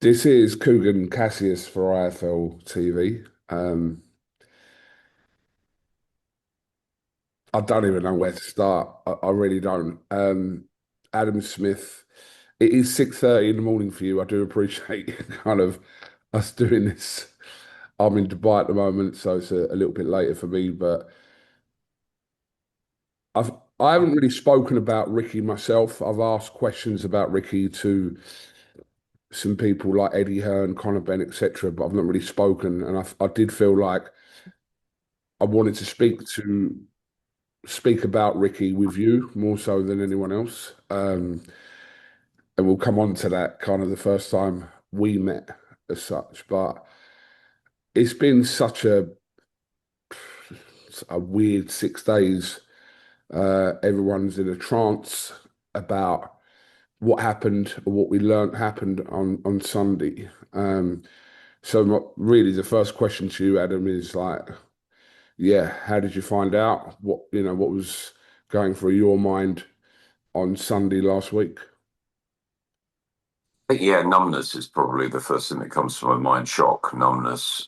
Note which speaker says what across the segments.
Speaker 1: This is Kugan Cassius for IFLTV. I don't even know where to start. I really don't. Adam Smith, it is 6:30 in the morning for you. I do appreciate kind of us doing this. I'm in Dubai at the moment, so it's a little bit later for me, but I've I haven't really spoken about Ricky myself. I've asked questions about Ricky to some people like Eddie Hearn, Conor Benn, etc., but I've not really spoken, and I did feel like I wanted to speak about Ricky with you more so than anyone else. And we'll come on to that kind of the first time we met as such. But it's been such a weird 6 days. Everyone's in a trance about what happened or what we learned happened on Sunday. Really the first question to you, Adam, is like, yeah, how did you find out? What was going through your mind on Sunday last week?
Speaker 2: Yeah, numbness is probably the first thing that comes to my mind. Shock, numbness,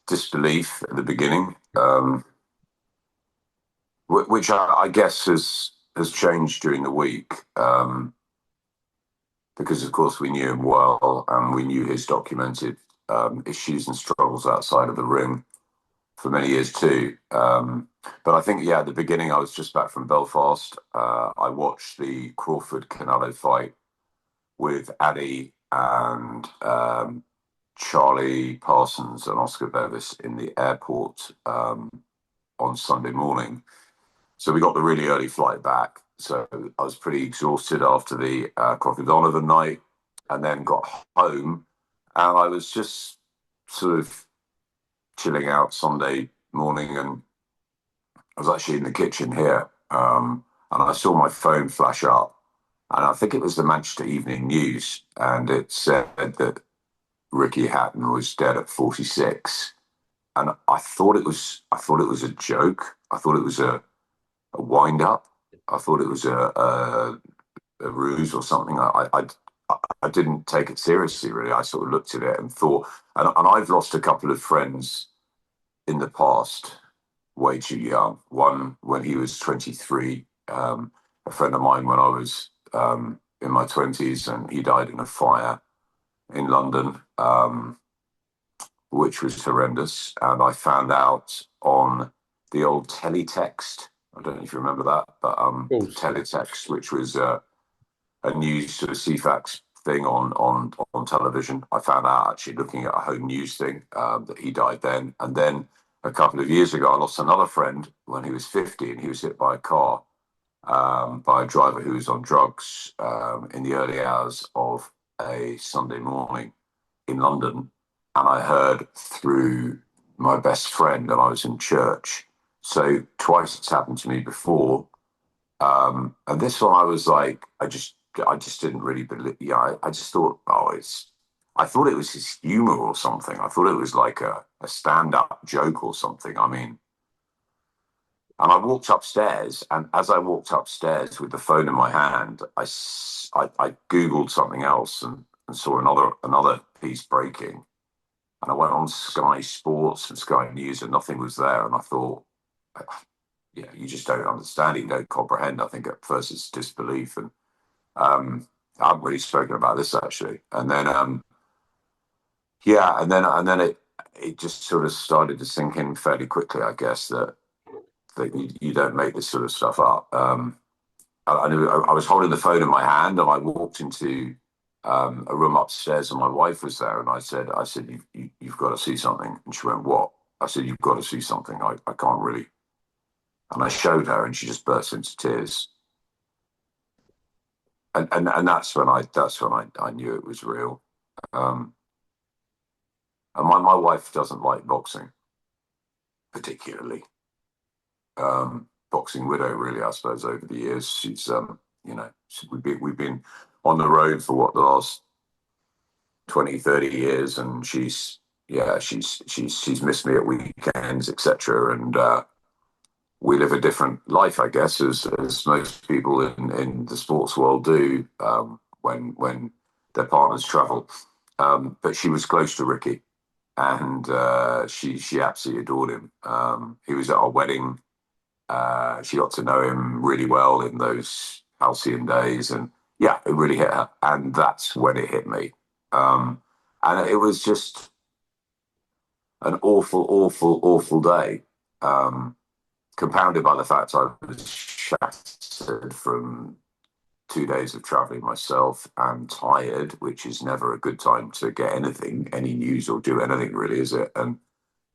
Speaker 2: disbelief at the beginning, which I guess has changed during the week, because of course we knew him well and we knew his documented issues and struggles outside of the ring for many years too. But I think, yeah, at the beginning, I was just back from Belfast. I watched the Crawford Canelo fight with Addy and Charlie Parsons and Oscar Bevis in the airport on Sunday morning. So we got the really early flight back. So I was pretty exhausted after the Crawford Donovan night, and then got home, and I was just sort of chilling out Sunday morning, and I was actually in the kitchen here, and I saw my phone flash up, and I think it was the Manchester Evening News, and it said that Ricky Hatton was dead at 46, and I thought it was a joke. I thought it was a wind up. I thought it was a ruse or something. I didn't take it seriously, really. I sort of looked at it and thought, and I've lost a couple of friends in the past way too young. One when he was 23, a friend of mine when I was in my 20s, and he died in a fire in London, which was horrendous. And I found out on the old teletext. I don't know if you remember that, but
Speaker 1: Of course.
Speaker 2: teletext, which was a news sort of CFAX thing on television. I found out actually looking at a home news thing that he died then. And then a couple of years ago, I lost another friend when he was 50, and he was hit by a car by a driver who was on drugs in the early hours of a Sunday morning in London. And I heard through my best friend, and I was in church. So twice it's happened to me before. And this one I was like, I just didn't really believe. Yeah, I just thought, I thought it was his humor or something. I thought it was like a stand-up joke or something. I mean, and I walked upstairs, and as I walked upstairs with the phone in my hand, I Googled something else, and saw another piece breaking. And I went on Sky Sports and Sky News, and nothing was there. And I thought, yeah, you just don't understand it, you don't comprehend. I think at first it's disbelief. And I haven't really spoken about this actually. And then yeah, and then it just sort of started to sink in fairly quickly, I guess, that you don't make this sort of stuff up. I was holding the phone in my hand, and I walked into a room upstairs, and my wife was there, and I said, you've got to see something. And she went, what? I said, you've got to see something. I can't really. And I showed her, and she just burst into tears. And that's when I knew it was real. Um, and my wife doesn't like boxing particularly. Boxing widow, really, I suppose. Over the years, she's we've been on the road for what, the last 20, 30 years, and she's missed me at weekends, etc. And we live a different life, I guess, as most people in the sports world do. When their partners travel. But she was close to Ricky, and she absolutely adored him. He was at our wedding. She got to know him really well in those halcyon days, and yeah, it really hit her. And that's when it hit me. And it was just an awful, awful, awful day, compounded by the fact I was shattered from 2 days of traveling myself and tired, which is never a good time to get anything, any news or do anything really, is it? And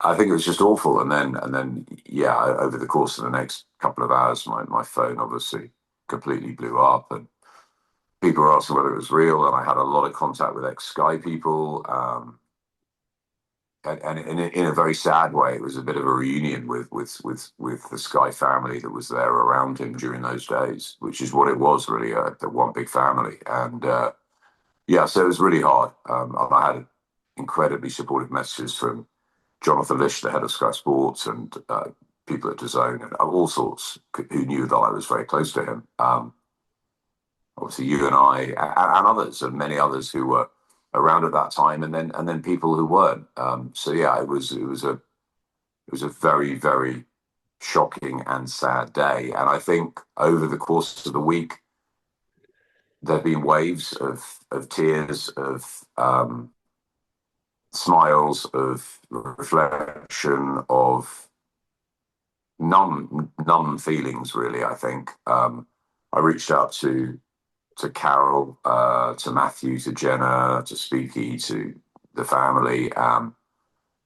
Speaker 2: I think it was just awful. And then, yeah, over the course of the next couple of hours, my phone obviously completely blew up, and people were asking whether it was real. And I had a lot of contact with ex-Sky people. And in a very sad way, it was a bit of a reunion with the Sky family that was there around him during those days, which is what it was really, the one big family. And yeah, so it was really hard. And I had incredibly supportive messages from Jonathan Lish, the head of Sky Sports, and people at DAZN and all sorts who knew that I was very close to him. Obviously, you and I, and others, and many others who were around at that time, and then people who weren't. So yeah, it was a very, very shocking and sad day. And I think over the course of the week, there've been waves of tears, of smiles, of reflection, of numb feelings. Really, I think I reached out to Carol, to Matthew, to Jenna, to Speaky, to the family.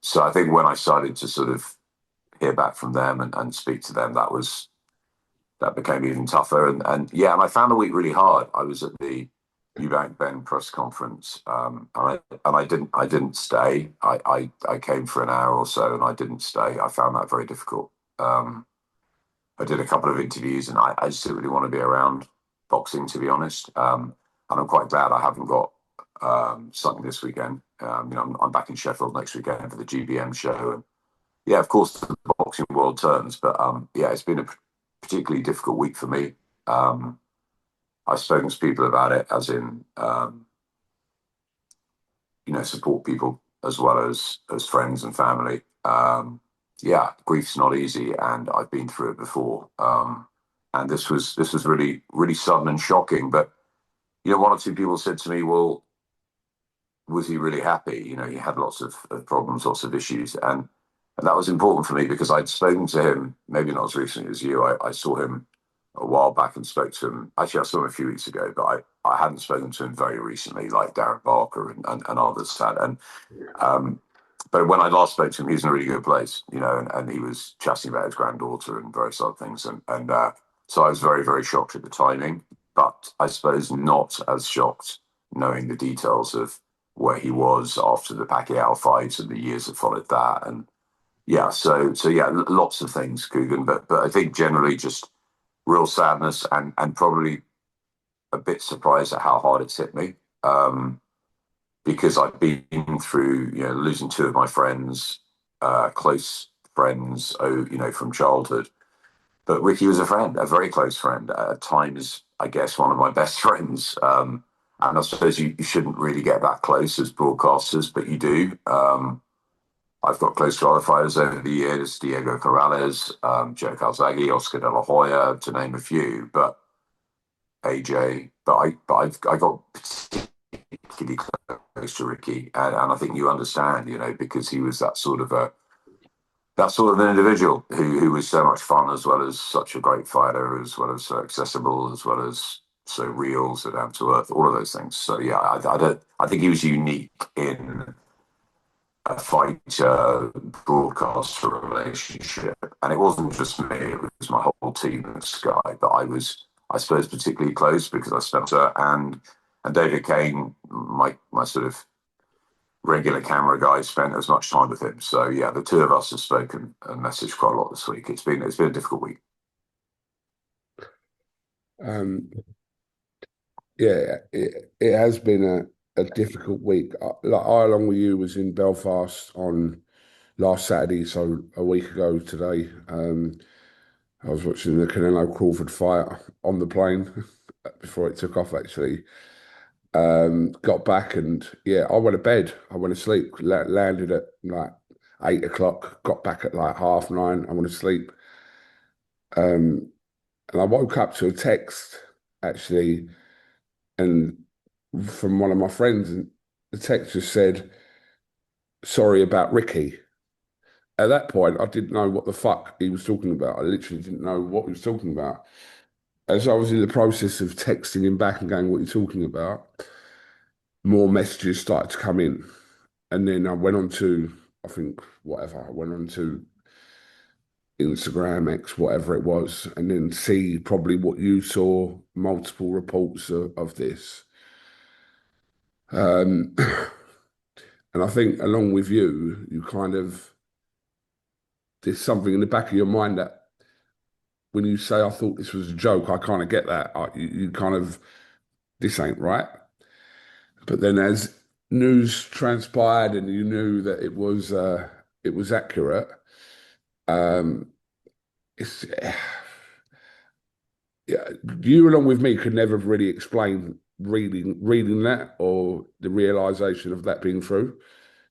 Speaker 2: So I think when I started to sort of hear back from them and speak to them, that became even tougher. And yeah, and I found the week really hard. I was at the Eubank Ben press conference, and I didn't stay. I came for an hour or so, and I didn't stay. I found that very difficult. I did a couple of interviews, and I just didn't really want to be around boxing, to be honest. And I'm quite glad I haven't got something this weekend. I'm back in Sheffield next weekend for the GBM show, and yeah, of course the boxing world turns, but yeah, it's been a particularly difficult week for me. I've spoken to people about it, as in support people as well as friends and family. Yeah, grief's not easy, and I've been through it before. And this was really, really sudden and shocking. But one or two people said to me, "Well, was he really happy? He had lots of problems, lots of issues," and that was important for me because I'd spoken to him, maybe not as recently as you. I saw him a while back and spoke to him. Actually, I saw him a few weeks ago, but I hadn't spoken to him very recently, like Darren Barker and others had. And but when I last spoke to him, he was in a really good place, and he was chatting about his granddaughter and various other things. And so I was very, very shocked at the timing, but I suppose not as shocked knowing the details of where he was after the Pacquiao fight and the years that followed that. And yeah, so yeah, lots of things, Kugan, but I think generally just real sadness and probably a bit surprised at how hard it's hit me. Because I've been through, losing two of my friends, close friends, from childhood. But Ricky was a friend, a very close friend. At times, I guess, one of my best friends. And I suppose you shouldn't really get that close as broadcasters, but you do. I've got close to other fighters over the years: Diego Corrales, Joe Calzaghe, Oscar De La Hoya, to name a few. But AJ, but I got particularly close to Ricky, and I think you understand, because he was that sort of an individual who was so much fun, as well as such a great fighter, as well as so accessible, as well as so real, so down to earth, all of those things. So yeah, I think he was unique in a fighter broadcaster relationship, and it wasn't just me; it was my whole team at Sky. But I suppose, particularly close because I spent and David Kane, my sort of regular camera guy, spent as much time with him. So yeah, the two of us have spoken and messaged quite a lot this week. It's been a difficult week.
Speaker 1: Yeah, it has been a difficult week. Like I, along with you, was in Belfast on last Saturday, so a week ago today. I was watching the Canelo Crawford fight on the plane before it took off, actually. Got back and yeah, I went to bed. I went to sleep. Landed at like 8 o'clock. Got back at like 9:30. I went to sleep. Um, and I woke up to a text actually, and from one of my friends, and the text just said, "Sorry about Ricky." At that point, I didn't know what the fuck he was talking about. I literally didn't know what he was talking about. As I was in the process of texting him back and going, "What are you talking about?" more messages started to come in. And then I went on to, I think, whatever, I went on to Instagram, X, whatever it was, and then see probably what you saw, multiple reports of this. Um, and I think along with you, you kind of, there's something in the back of your mind that when you say, I thought this was a joke, I kind of get that. You kind of, this ain't right. But then as news transpired and you knew that it was accurate, um, it's yeah, you along with me could never really explain reading that or the realization of that being true.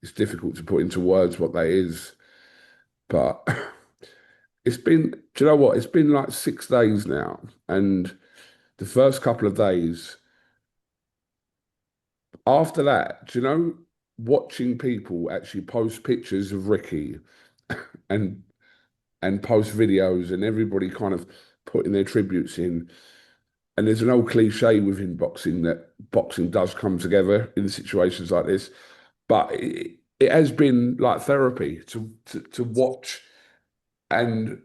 Speaker 1: It's difficult to put into words what that is, but it's been, do you know what? It's been like 6 days now, and the first couple of days after that, do you know, watching people actually post pictures of Ricky and post videos and everybody kind of putting their tributes in. And there's an old cliche within boxing that boxing does come together in situations like this. But it has been like therapy to watch and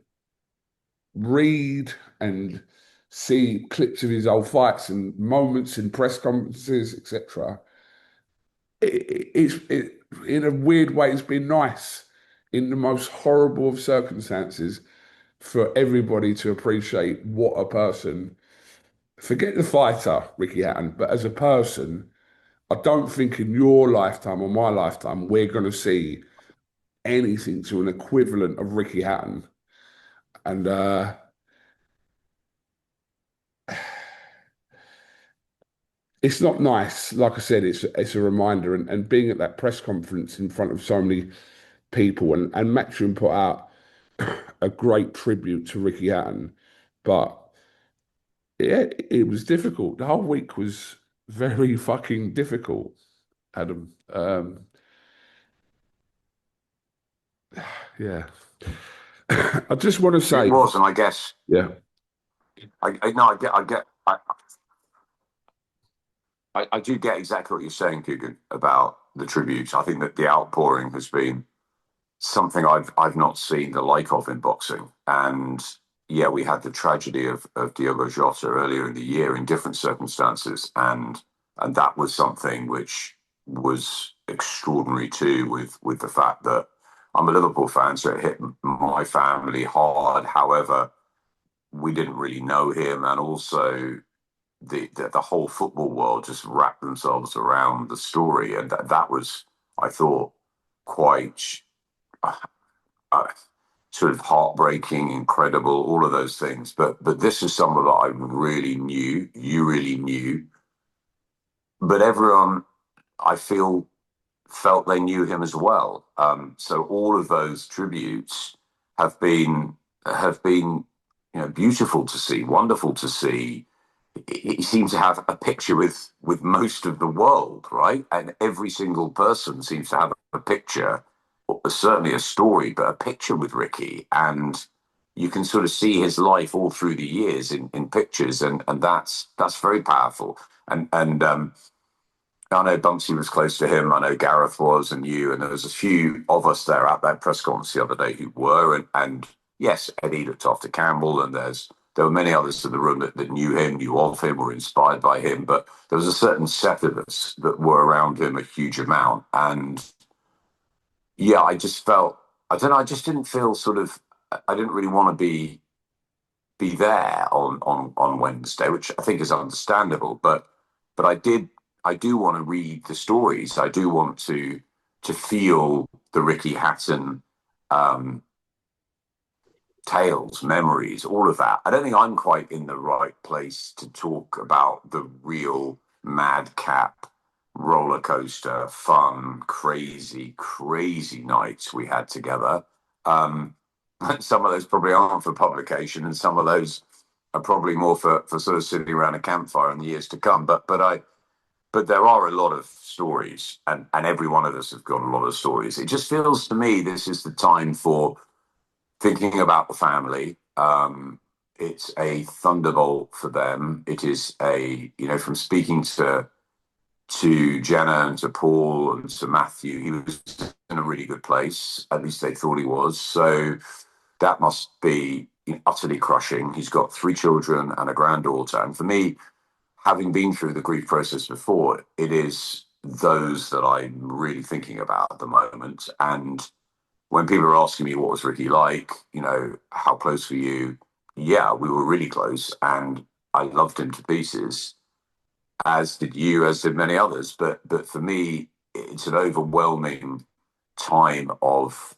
Speaker 1: read and see clips of his old fights and moments in press conferences, etc. In a weird way, it's been nice in the most horrible of circumstances for everybody to appreciate what a person, forget the fighter, Ricky Hatton, but as a person, I don't think in your lifetime or my lifetime we're going to see anything to an equivalent of Ricky Hatton. And it's not nice. Like I said, it's a reminder. And being at that press conference in front of so many people, and Matchroom put out a great tribute to Ricky Hatton. But yeah, it was difficult. The whole week was very fucking difficult, Adam. Yeah. I just want to
Speaker 2: It
Speaker 1: say,
Speaker 2: was, and I guess
Speaker 1: yeah,
Speaker 2: I no, I do get exactly what you're saying, Kugan, about the tributes. I think that the outpouring has been something I've not seen the like of in boxing. And yeah, we had the tragedy of Diogo Jota earlier in the year in different circumstances, and that was something which was extraordinary too, with the fact that I'm a Liverpool fan, so it hit my family hard. However, we didn't really know him, and also the whole football world just wrapped themselves around the story, and that was, I thought, quite uh, sort of heartbreaking, incredible, all of those things. But this is someone that I really knew, you really knew, but everyone, I feel, felt they knew him as well. So all of those tributes have been have been beautiful to see, wonderful to see. He seems to have a picture with most of the world, right? And every single person seems to have a picture, certainly a story, but a picture with Ricky. And you can sort of see his life all through the years in pictures, and that's very powerful. And I know Bumpsy was close to him. I know Gareth was, and you, and there was a few of us there at that press conference the other day who were, and yes, Eddie looked after Campbell, and there were many others in the room that knew him, knew of him, were inspired by him, but there was a certain set of us that were around him a huge amount, and yeah, I just felt, I don't know, I just didn't feel sort of, I didn't really want to be there on Wednesday, which I think is understandable. But I do want to read the stories. I do want to feel the Ricky Hatton um, tales, memories, all of that. I don't think I'm quite in the right place to talk about the real madcap, roller coaster, fun, crazy nights we had together. Some of those probably aren't for publication, and some of those are probably more for sort of sitting around a campfire in the years to come. But there are a lot of stories, and every one of us have got a lot of stories. It just feels to me this is the time for thinking about the family. It's a thunderbolt for them. It is from speaking to Jenna and to Paul and to Matthew, he was in a really good place. At least they thought he was. So that must be utterly crushing. He's got 3 children and a granddaughter. And for me, having been through the grief process before, it is those that I'm really thinking about at the moment. And when people are asking me what was Ricky like, how close were you? Yeah, we were really close, and I loved him to pieces, as did you, as did many others. But for me, it's an overwhelming time of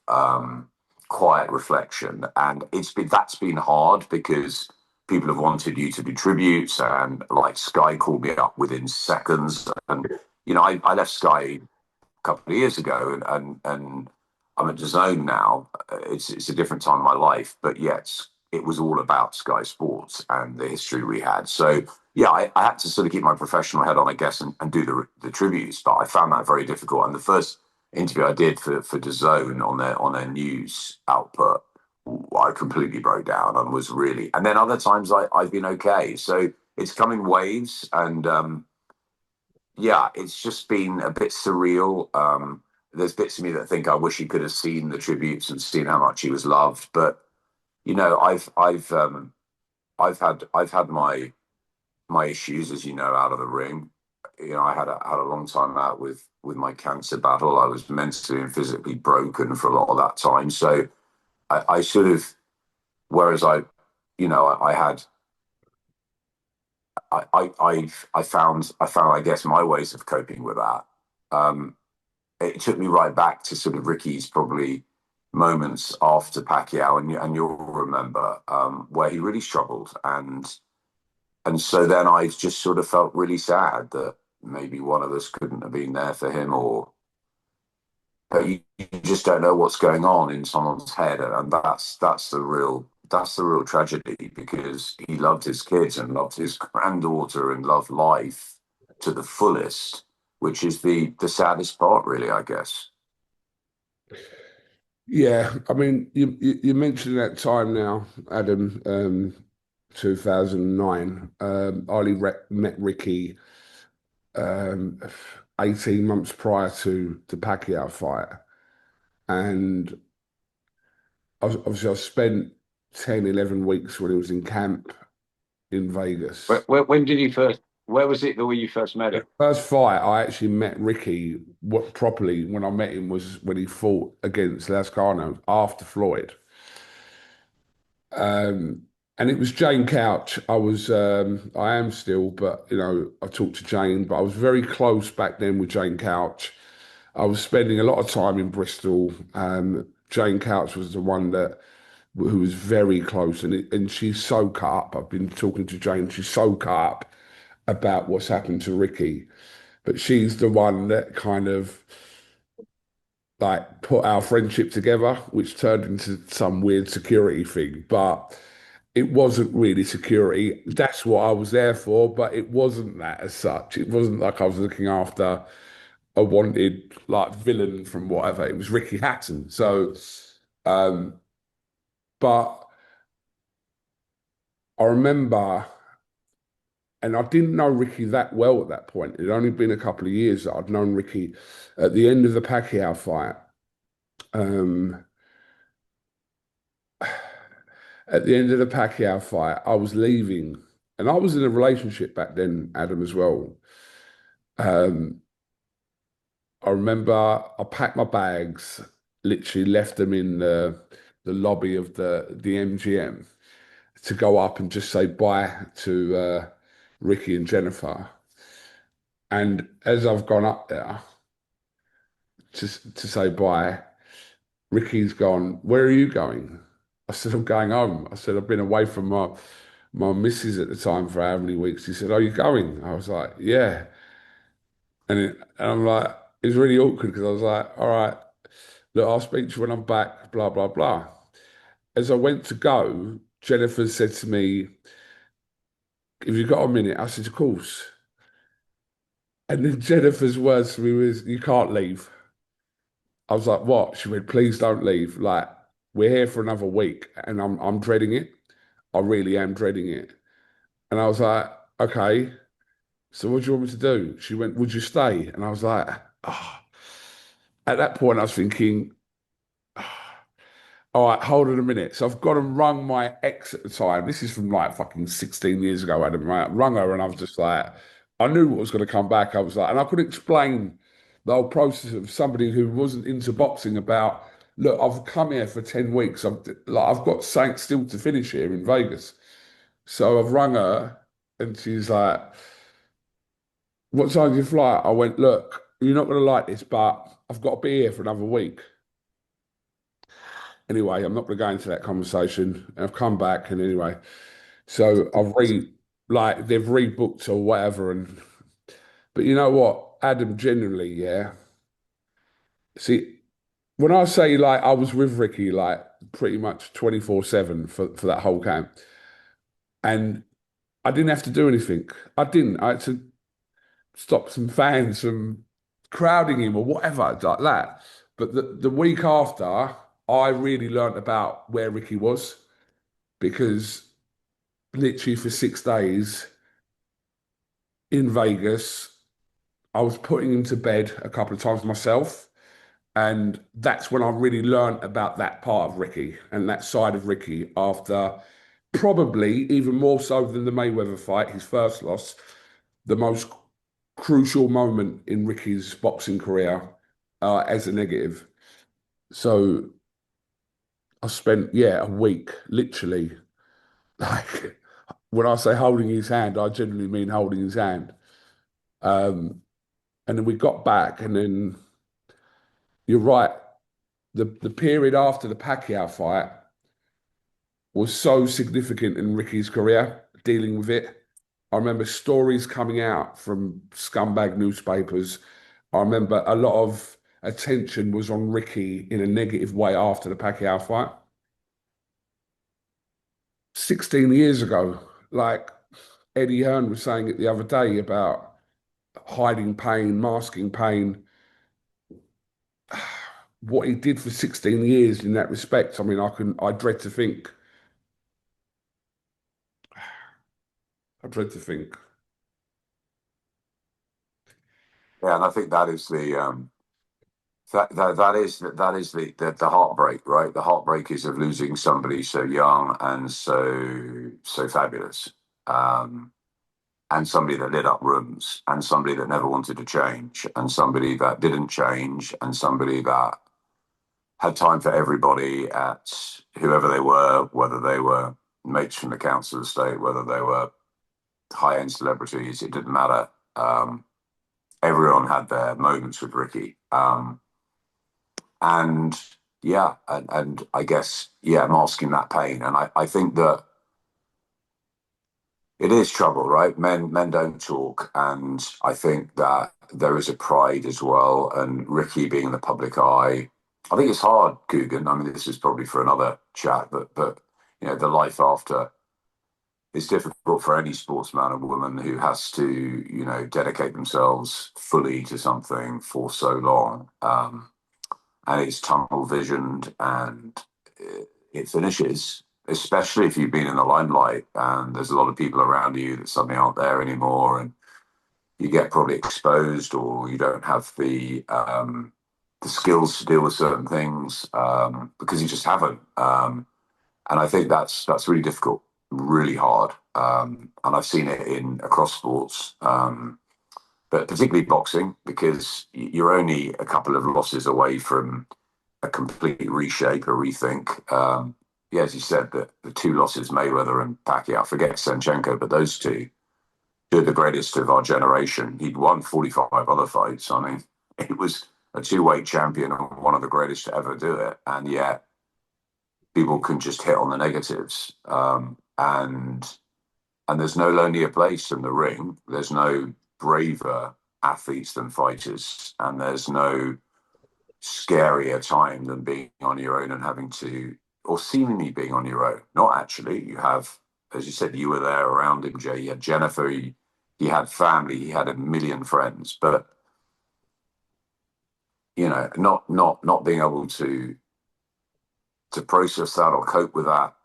Speaker 2: quiet reflection, and that's been hard because people have wanted you to do tributes, and like Sky called me up within seconds, and I left Sky a couple of years ago, and I'm at DAZN now. It's a different time in my life, but yet it was all about Sky Sports and the history we had. So yeah, I had to sort of keep my professional head on, I guess, and do the tributes, but I found that very difficult. And the first interview I did for DAZN on their news output, I completely broke down and was really. And then other times I've been okay. So it's come in waves, and yeah, it's just been a bit surreal. There's bits of me that think I wish he could have seen the tributes and seen how much he was loved. But I've had my issues, as you know, out of the ring. I had a long time out with my cancer battle. I was mentally and physically broken for a lot of that time. So I sort of, whereas I had. I found, I guess, my ways of coping with that. It took me right back to sort of Ricky's probably moments after Pacquiao, and you'll remember where he really struggled, and so then I just sort of felt really sad that maybe one of us couldn't have been there for him, or but you just don't know what's going on in someone's head, and that's the real tragedy, because he loved his kids and loved his granddaughter and loved life to the fullest, which is the saddest part, really, I guess.
Speaker 1: Yeah, I mean, you mentioned that time now, Adam, 2009. Met Ricky 18 months prior to the Pacquiao fight. And obviously I spent 10, 11 weeks when he was in camp in Vegas.
Speaker 2: When did you first? Where was it where you first met
Speaker 1: The
Speaker 2: him?
Speaker 1: first fight I actually met Ricky properly when I met him was when he fought against Lascano after Floyd. Um, and it was Jane Couch. I am still, but I talked to Jane, but I was very close back then with Jane Couch. I was spending a lot of time in Bristol. Jane Couch was the one who was very close, and she's so cut up. I've been talking to Jane. She's so cut up about what's happened to Ricky, but she's the one that kind of like put our friendship together, which turned into some weird security thing. But it wasn't really security. That's what I was there for, but it wasn't that as such. It wasn't like I was looking after a wanted like villain from whatever. It was Ricky Hatton. So, um, but I remember, and I didn't know Ricky that well at that point. It'd only been a couple of years that I'd known Ricky. At the end of the Pacquiao fight, um, at the end of the Pacquiao fight, I was leaving, and I was in a relationship back then, Adam, as well. Um, I remember I packed my bags, literally left them in the lobby of the MGM to go up and just say bye to Ricky and Jennifer. And as I've gone up there to say bye, Ricky's gone, "Where are you going?" I said, "I'm going home." I said, "I've been away from my missus at the time for how many weeks. She said, "Are you going?" I was like, "Yeah." And I'm like, it's really awkward because I was like, "All right, look, I'll speak to you when I'm back." Blah blah blah. As I went to go, Jennifer said to me, "Have you got a minute?" I said, "Of course." And then Jennifer's words to me was, "You can't leave." I was like, "What?" She went, "Please don't leave. Like, we're here for another week, and I'm dreading it. I really am dreading it." And I was like, "Okay. So what do you want me to do?" She went, "Would you stay?" And I was like, oh. At that point, I was thinking, all right, hold on a minute. So I've gone and rung my ex at the time. This is from like fucking 16 years ago, Adam, right? Rung her and I was just like, I knew what was going to come back. I was like, and I could explain the whole process of somebody who wasn't into boxing about, look, I've come here for 10 weeks. I've got something still to finish here in Vegas. So I've rung her and she's like, "What time's your flight?" I went, "Look, you're not going to like this, but I've got to be here for another week." Anyway, I'm not going to go into that conversation. I've come back, and anyway, so they've rebooked or whatever, and but you know what, Adam, genuinely, yeah. See, when I say like I was with Ricky like pretty much 24/7 for that whole camp, and I didn't have to do anything. I didn't. I had to stop some fans from crowding him or whatever like that. But the week after, I really learnt about where Ricky was because literally for 6 days in Vegas, I was putting him to bed a couple of times myself. And that's when I really learnt about that part of Ricky and that side of Ricky after probably even more so than the Mayweather fight, his first loss, the most crucial moment in Ricky's boxing career as a negative. So I spent, yeah, a week literally like when I say holding his hand, I genuinely mean holding his hand. Um, and then we got back, and then you're right, the period after the Pacquiao fight was so significant in Ricky's career, dealing with it. I remember stories coming out from scumbag newspapers. I remember a lot of attention was on Ricky in a negative way after the Pacquiao fight. 16 years ago, like Eddie Hearn was saying it the other day about hiding pain, masking pain, what he did for 16 years in that respect. I mean, I dread to think. I dread to think.
Speaker 2: Yeah, and I think that is that is the heartbreak, right? The heartbreak is of losing somebody so young and so fabulous, and somebody that lit up rooms, and somebody that never wanted to change, and somebody that didn't change, and somebody that had time for everybody at whoever they were, whether they were mates from the council estate, whether they were high end celebrities, it didn't matter. Everyone had their moments with Ricky. And yeah, and I guess, yeah, masking that pain. And I think that it is trouble, right? Men don't talk. And I think that there is a pride as well. And Ricky being in the public eye, I think it's hard, Kugan. I mean, this is probably for another chat, but you know, the life after is difficult for any sportsman or woman who has to, you know, dedicate themselves fully to something for so long. And it's tunnel visioned and it finishes, especially if you've been in the limelight and there's a lot of people around you that suddenly aren't there anymore, and you get probably exposed, or you don't have the skills to deal with certain things because you just haven't. And I think that's really difficult, really hard. And I've seen it in across sports. But particularly boxing, because you're only a couple of losses away from a complete reshape, a rethink. Yeah, as you said, the two losses, Mayweather and Pacquiao, forget Senchenko, but those two are the greatest of our generation. He'd won 45 other fights. I mean, he was a two-weight champion and one of the greatest to ever do it. And yet people can just hit on the negatives. And And there's no lonelier place than the ring. There's no braver athletes than fighters, and there's no scarier time than being on your own and having to, or seemingly being on your own. Not actually. You have, as you said, you were there around him, Jay. He had Jennifer. He had family. He had a million friends. But you know, not being able to process that or cope with that.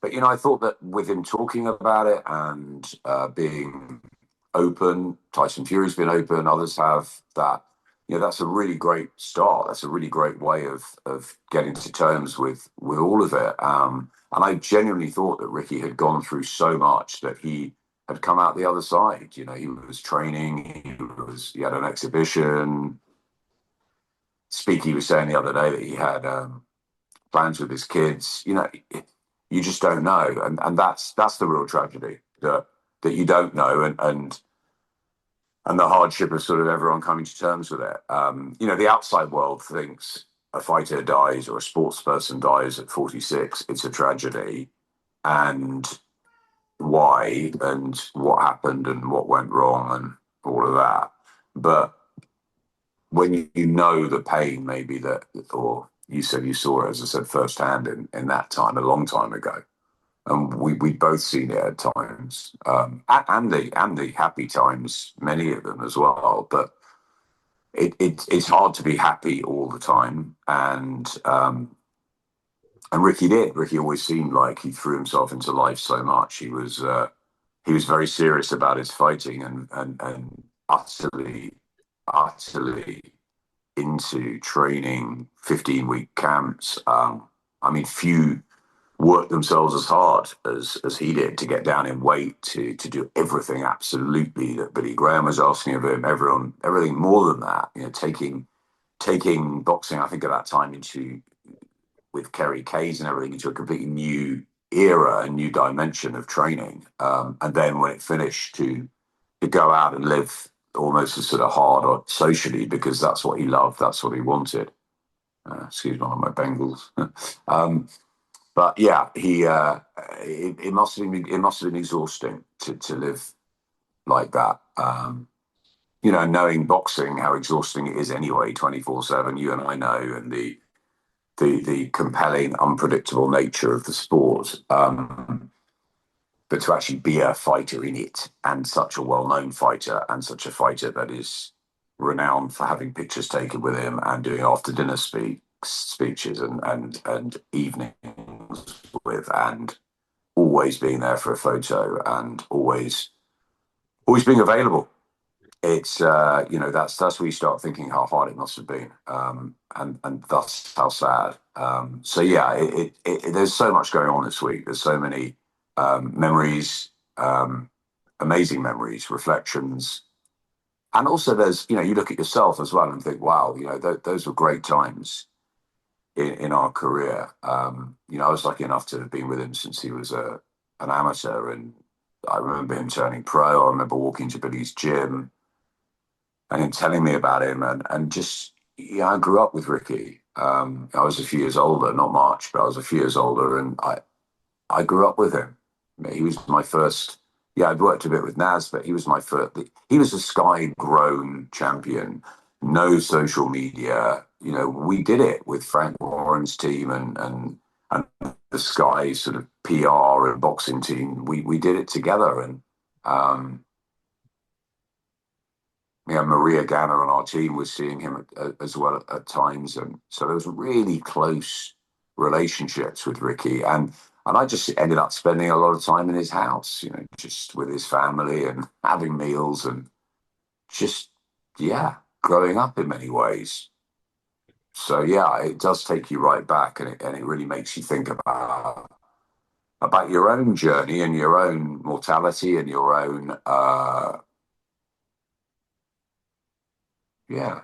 Speaker 2: But you know, I thought that with him talking about it and being open, Tyson Fury's been open, others have that. You know, that's a really great start. That's a really great way of getting to terms with all of it. And I genuinely thought that Ricky had gone through so much that he had come out the other side. You know, he was training, he had an exhibition. He was saying the other day that he had plans with his kids. You know, you just don't know, and that's the real tragedy, that you don't know, and the hardship of sort of everyone coming to terms with it. You know, the outside world thinks a fighter dies or a sports person dies at 46, it's a tragedy, and why and what happened and what went wrong and all of that. But when you know the pain, maybe that, or you said you saw it, as I said, firsthand in that time, a long time ago. And we'd both seen it at times, and the happy times, many of them as well. But it's hard to be happy all the time, and Ricky did. Ricky always seemed like he threw himself into life so much. He was very serious about his fighting and utterly into training, 15-week camps. I mean, few work themselves as hard as he did to get down in weight, to do everything absolutely that Billy Graham was asking of him, everything more than that, you know, taking boxing, I think at that time, into, with Kerry Kays and everything, into a completely new era, a new dimension of training. And then when it finished, to go out and live almost as sort of hard or socially, because that's what he loved, that's what he wanted. Excuse me, one of my Bengals. But yeah, it must have been exhausting to live like that. You know, knowing boxing, how exhausting it is anyway, 24/7. You and I know, and the compelling, unpredictable nature of the sport. But to actually be a fighter in it, and such a well-known fighter, and such a fighter that is renowned for having pictures taken with him and doing after dinner speeches and evenings with, and always being there for a photo, and always being available. It's you know, that's where you start thinking how hard it must have been, and thus how sad. So yeah, there's so much going on this week. There's so many memories, amazing memories, reflections, and also there's, you know, you look at yourself as well and think, wow, you know, those were great times in our career. You know, I was lucky enough to have been with him since he was an amateur, and I remember him turning pro. I remember walking to Billy's gym and him telling me about him, and just, yeah, I grew up with Ricky. I was a few years older, not much, but I was a few years older, and I grew up with him. He was my first. Yeah, I'd worked a bit with Naz, but he was my first. He was a Sky-grown champion. No social media. You know, we did it with Frank Warren's team and the Sky sort of PR and boxing team. We did it together, and you know, Maria Ganner on our team was seeing him as well at times, and so there was really close relationships with Ricky, and I just ended up spending a lot of time in his house, you know, just with his family and having meals and just, yeah, growing up in many ways. So yeah, it does take you right back, and it really makes you think about your own journey and your own mortality and your own yeah,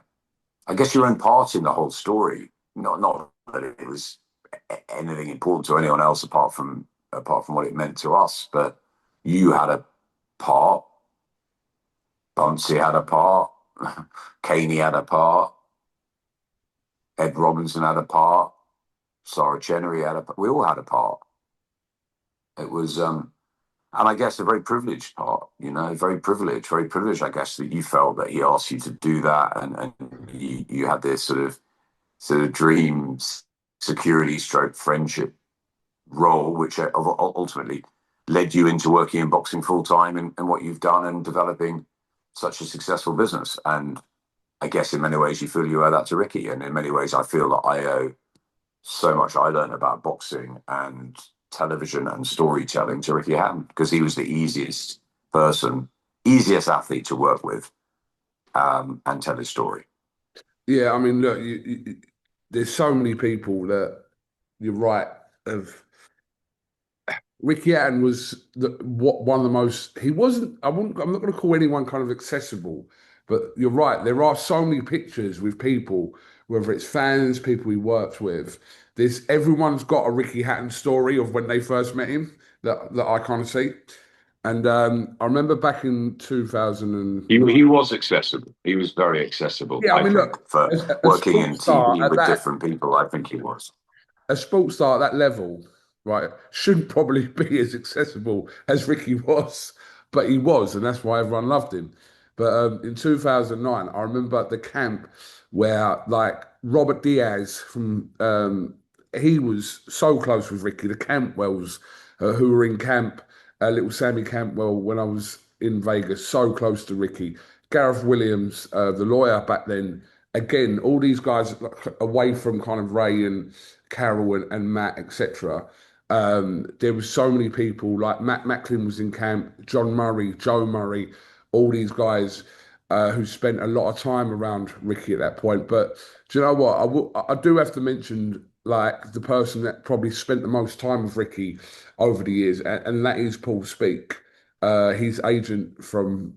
Speaker 2: I guess your own part in the whole story. Not that it was anything important to anyone else apart from what it meant to us, but you had a part. Bunsey had a part. Caney had a part. Ed Robinson had a part. Sarah Chenery had a part. We all had a part. It was And I guess the very privileged part, very privileged, I guess, that you felt that he asked you to do that, and you had this sort of dream security stroke friendship role, which ultimately led you into working in boxing full time and what you've done and developing such a successful business. And I guess in many ways you feel you owe that to Ricky, and in many ways I feel that I owe so much I learned about boxing and television and storytelling to Ricky Hatton, because he was the easiest athlete to work with, and tell his story.
Speaker 1: Yeah, I mean, look, there's so many people that you're right of. Ricky Hatton was one of the most. He wasn't. I wouldn't. I'm not going to call anyone kind of accessible, but you're right. There are so many pictures with people, whether it's fans, people he worked with. Everyone's got a Ricky Hatton story of when they first met him that I kind of see. And I remember back in 2000.
Speaker 2: He was accessible. He was very accessible,
Speaker 1: Yeah, I
Speaker 2: I
Speaker 1: mean,
Speaker 2: think,
Speaker 1: look,
Speaker 2: for
Speaker 1: a
Speaker 2: working
Speaker 1: sports
Speaker 2: in
Speaker 1: star
Speaker 2: TV
Speaker 1: at
Speaker 2: with
Speaker 1: that
Speaker 2: different people. I think he was.
Speaker 1: a sports star at that level, right, shouldn't probably be as accessible as Ricky was, but he was, and that's why everyone loved him. But in 2009, I remember at the camp where, like, Robert Diaz he was so close with Ricky, the Campwells who were in camp, little Sammy Campwell, when I was in Vegas, so close to Ricky. Gareth Williams, the lawyer back then, again, all these guys like, away from kind of Ray and Carol and Matt, etc. There was so many people, like Matt Macklin was in camp, John Murray, Joe Murray, all these guys who spent a lot of time around Ricky at that point. But do you know what? I do have to mention like the person that probably spent the most time with Ricky over the years, and that is Paul Speak, his agent from,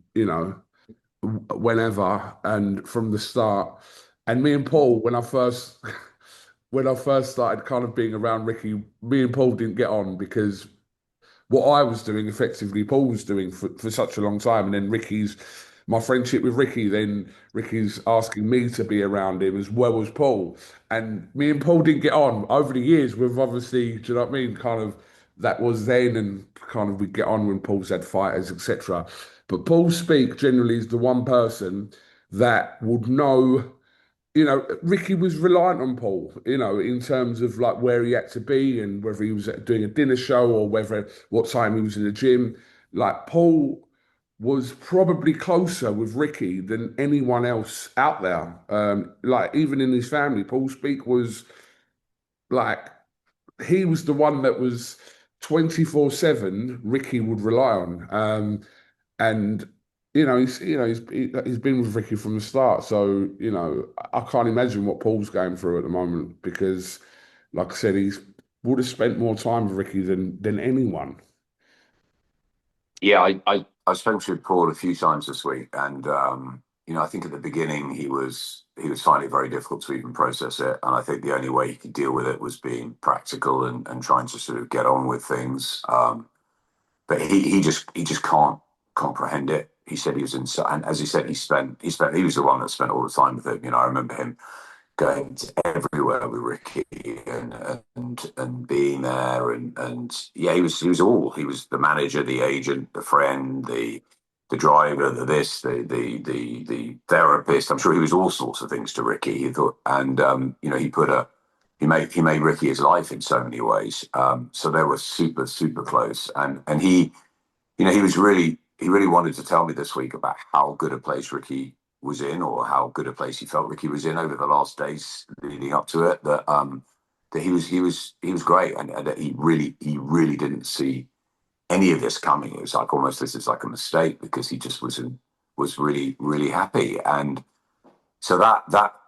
Speaker 1: whenever and from the start. And me and Paul, when I first started kind of being around Ricky, me and Paul didn't get on because what I was doing effectively, Paul was doing for such a long time. And then my friendship with Ricky, then Ricky's asking me to be around him as well as Paul. And me and Paul didn't get on over the years. We've obviously, do you know what I mean? Kind of that was then, and kind of we get on when Paul's had fighters, etc. But Paul Speak generally is the one person that would know, Ricky was reliant on Paul, in terms of like where he had to be and whether he was doing a dinner show or what time he was in the gym. Like Paul was probably closer with Ricky than anyone else out there. Like even in his family, Paul Speak was like he was the one that was 24/7 Ricky would rely on. And he's been with Ricky from the start. So, I can't imagine what Paul's going through at the moment because, like I said, he's would have spent more time with Ricky than anyone.
Speaker 2: Yeah, I spoke to Paul a few times this week, and I think at the beginning he was finding it very difficult to even process it, and I think the only way he could deal with it was being practical and trying to sort of get on with things. But he just can't comprehend it. He said he was in, and as he said, he was the one that spent all the time with him. I remember him going to everywhere with Ricky and being there and yeah, he was the manager, the agent, the friend, the driver, the therapist. I'm sure he was all sorts of things to Ricky. He thought, and he made Ricky his life in so many ways. So they were super close, and he really wanted to tell me this week about how good a place Ricky was in, or how good a place he felt Ricky was in over the last days leading up to it. That he was great, and that he really didn't see any of this coming. It was like almost this is like a mistake, because he just was really happy, and so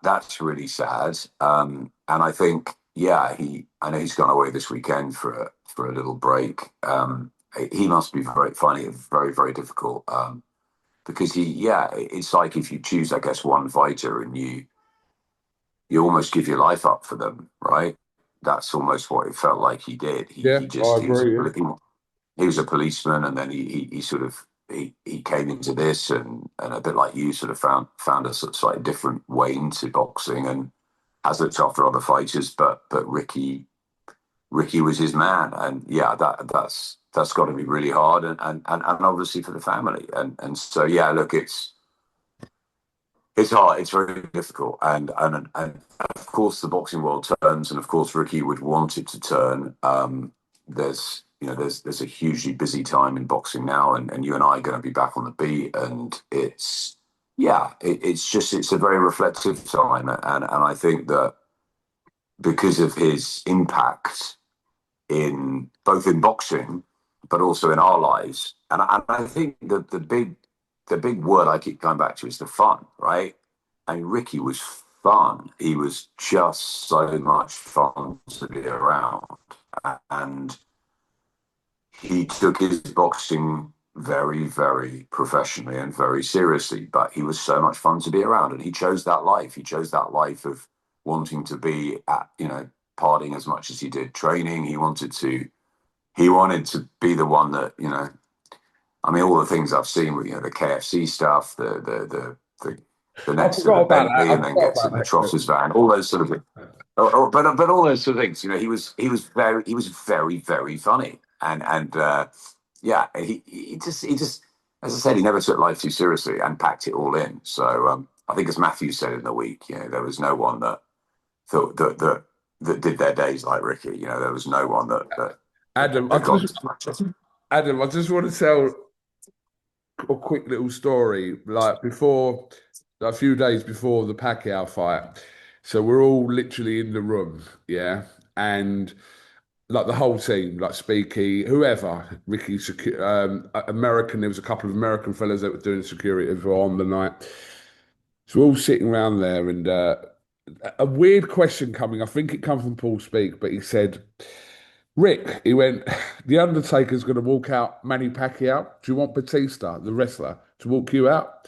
Speaker 2: that's really sad. And I think, yeah, I know he's gone away this weekend for a little break. He must be finding it very difficult, because it's like if you choose, I guess, one fighter and you almost give your life up for them, right? That's almost what it felt like he did. He
Speaker 1: Yeah,
Speaker 2: he
Speaker 1: I
Speaker 2: just
Speaker 1: agree. Yeah.
Speaker 2: he was a policeman, and then he sort of he came into this, and a bit like you, sort of found a sort of slightly different way into boxing, and has looked after other fighters. But Ricky Ricky was his man, and yeah, that's got to be really hard, and obviously for the family, and so yeah, look, it's hard, it's very difficult, and of course the boxing world turns, and of course Ricky would want it to turn. There's a hugely busy time in boxing now, and you and I are going to be back on the beat, and it's a very reflective time, and I think that because of his impact in both in boxing, but also in our lives. And I think that the big word I keep going back to is the fun, right? I mean, Ricky was fun. He was just so much fun to be around, and he took his boxing very, very professionally and very seriously. But he was so much fun to be around, and he chose that life. He chose that life of wanting to be at, partying as much as he did, training. He wanted to be the one that, I mean, all the things I've seen with, the KFC stuff, the
Speaker 1: I
Speaker 2: next to the
Speaker 1: forgot about that.
Speaker 2: Bentley,
Speaker 1: I
Speaker 2: and then
Speaker 1: forgot
Speaker 2: gets
Speaker 1: about
Speaker 2: in the
Speaker 1: that.
Speaker 2: Trotter's van, all those sort of things. But all those sort of things, he was very, very funny, and yeah, he just, as I said, he never took life too seriously and packed it all in. So I think, as Matthew said in the week, there was no one that thought that did their days like Ricky. There was no one
Speaker 1: Adam,
Speaker 2: that got as much.
Speaker 1: Adam, I just want to tell a quick little story. Like before, a few days before the Pacquiao fight, so we're all literally in the room, yeah, and like the whole team, like Speaky, whoever, Ricky, American. There was a couple of American fellas that were doing security as well on the night. So we're all sitting around there, and a weird question coming. I think it come from Paul Speak, but he said, Rick, he went, the Undertaker's going to walk out Manny Pacquiao. Do you want Batista, the wrestler, to walk you out?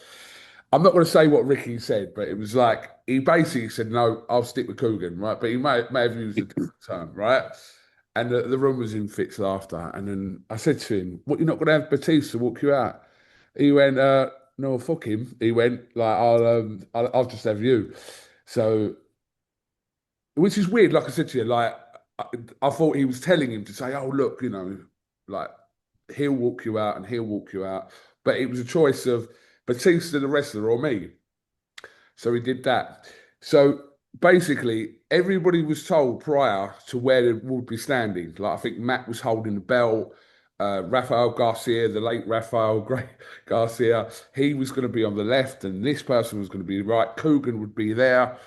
Speaker 1: I'm not going to say what Ricky said, but it was like, he basically said, no, I'll stick with Kugan, right? But he may have used a different term, right? And the room was in fits laughter. And then I said to him, what, you're not going to have Batista walk you out? He went, no, fuck him. He went, like, I'll just have you. So, which is weird, like I said to you, like, I, I thought he was telling him to say, oh, look, like, he'll walk you out and he'll walk you out. But it was a choice of Batista, the wrestler, or me. So he did that. So basically, everybody was told prior to where they would be standing. Like, I think Matt was holding the belt. Rafael Garcia, the late Rafael Garcia, he was going to be on the left, and this person was going to be right. Kugan would be there,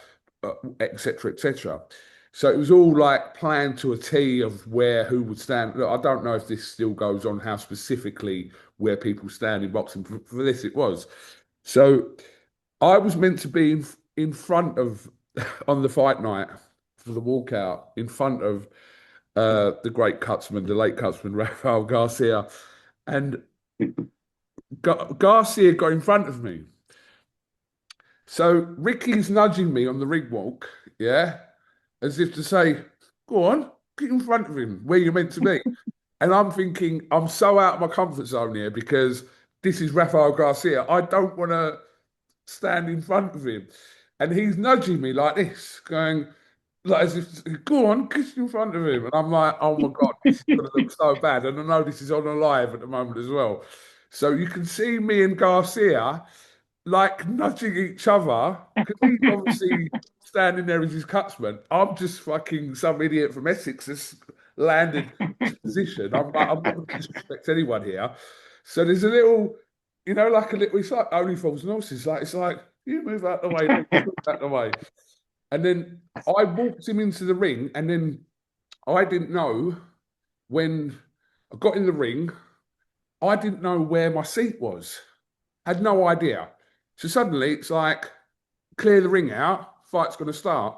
Speaker 1: etc., etc. So it was all like planned to a T of where who would stand. Look, I don't know if this still goes on, how specifically where people stand in boxing. For this, it was. So I was meant to be in front of on the fight night for the walkout in front of the great Cutsman, the late Cutsman, Rafael Garcia, and Garcia got in front of me. So Ricky's nudging me on the ring walk, yeah, as if to say, "Go on, get in front of him where you're meant to be." And I'm thinking, I'm so out of my comfort zone here because this is Rafael Garcia. I don't want to stand in front of him. And he's nudging me like this, going, like as if, go on, kiss in front of him. And I'm like, oh my God, this is going to look so bad. And I know this is on a live at the moment as well. So you can see me and Garcia like nudging each other because he's obviously standing there as his cutsman. I'm just fucking some idiot from Essex that's landed this position. I'm like, I'm not going to disrespect anyone here. So there's a little, like a little, it's like Only Fools and Horses. It's like, you move out the way, move out the way. And then I walked him into the ring, and then I didn't know when I got in the ring, I didn't know where my seat was. Had no idea. So suddenly it's like, clear the ring out, fight's going to start.